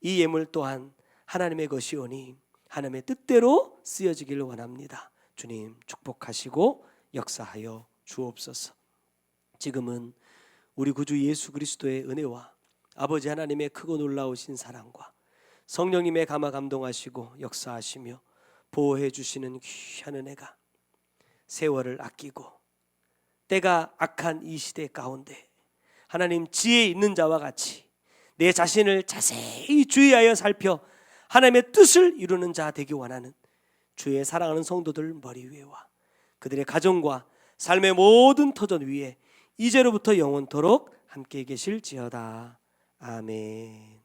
이 예물 또한 하나님의 것이오니 하나님의 뜻대로 쓰여지기를 원합니다. 주님 축복하시고 역사하여 주옵소서. 지금은 우리 구주 예수 그리스도의 은혜와 아버지 하나님의 크고 놀라우신 사랑과 성령님의 감화 감동하시고 역사하시며 보호해 주시는 귀한 은혜가 세월을 아끼고 때가 악한 이 시대 가운데 하나님 지혜 있는 자와 같이 내 자신을 자세히 주의하여 살펴 하나님의 뜻을 이루는 자 되기 원하는 주의 사랑하는 성도들 머리 위에와 그들의 가정과 삶의 모든 터전 위에 이제로부터 영원토록 함께 계실지어다. 아멘.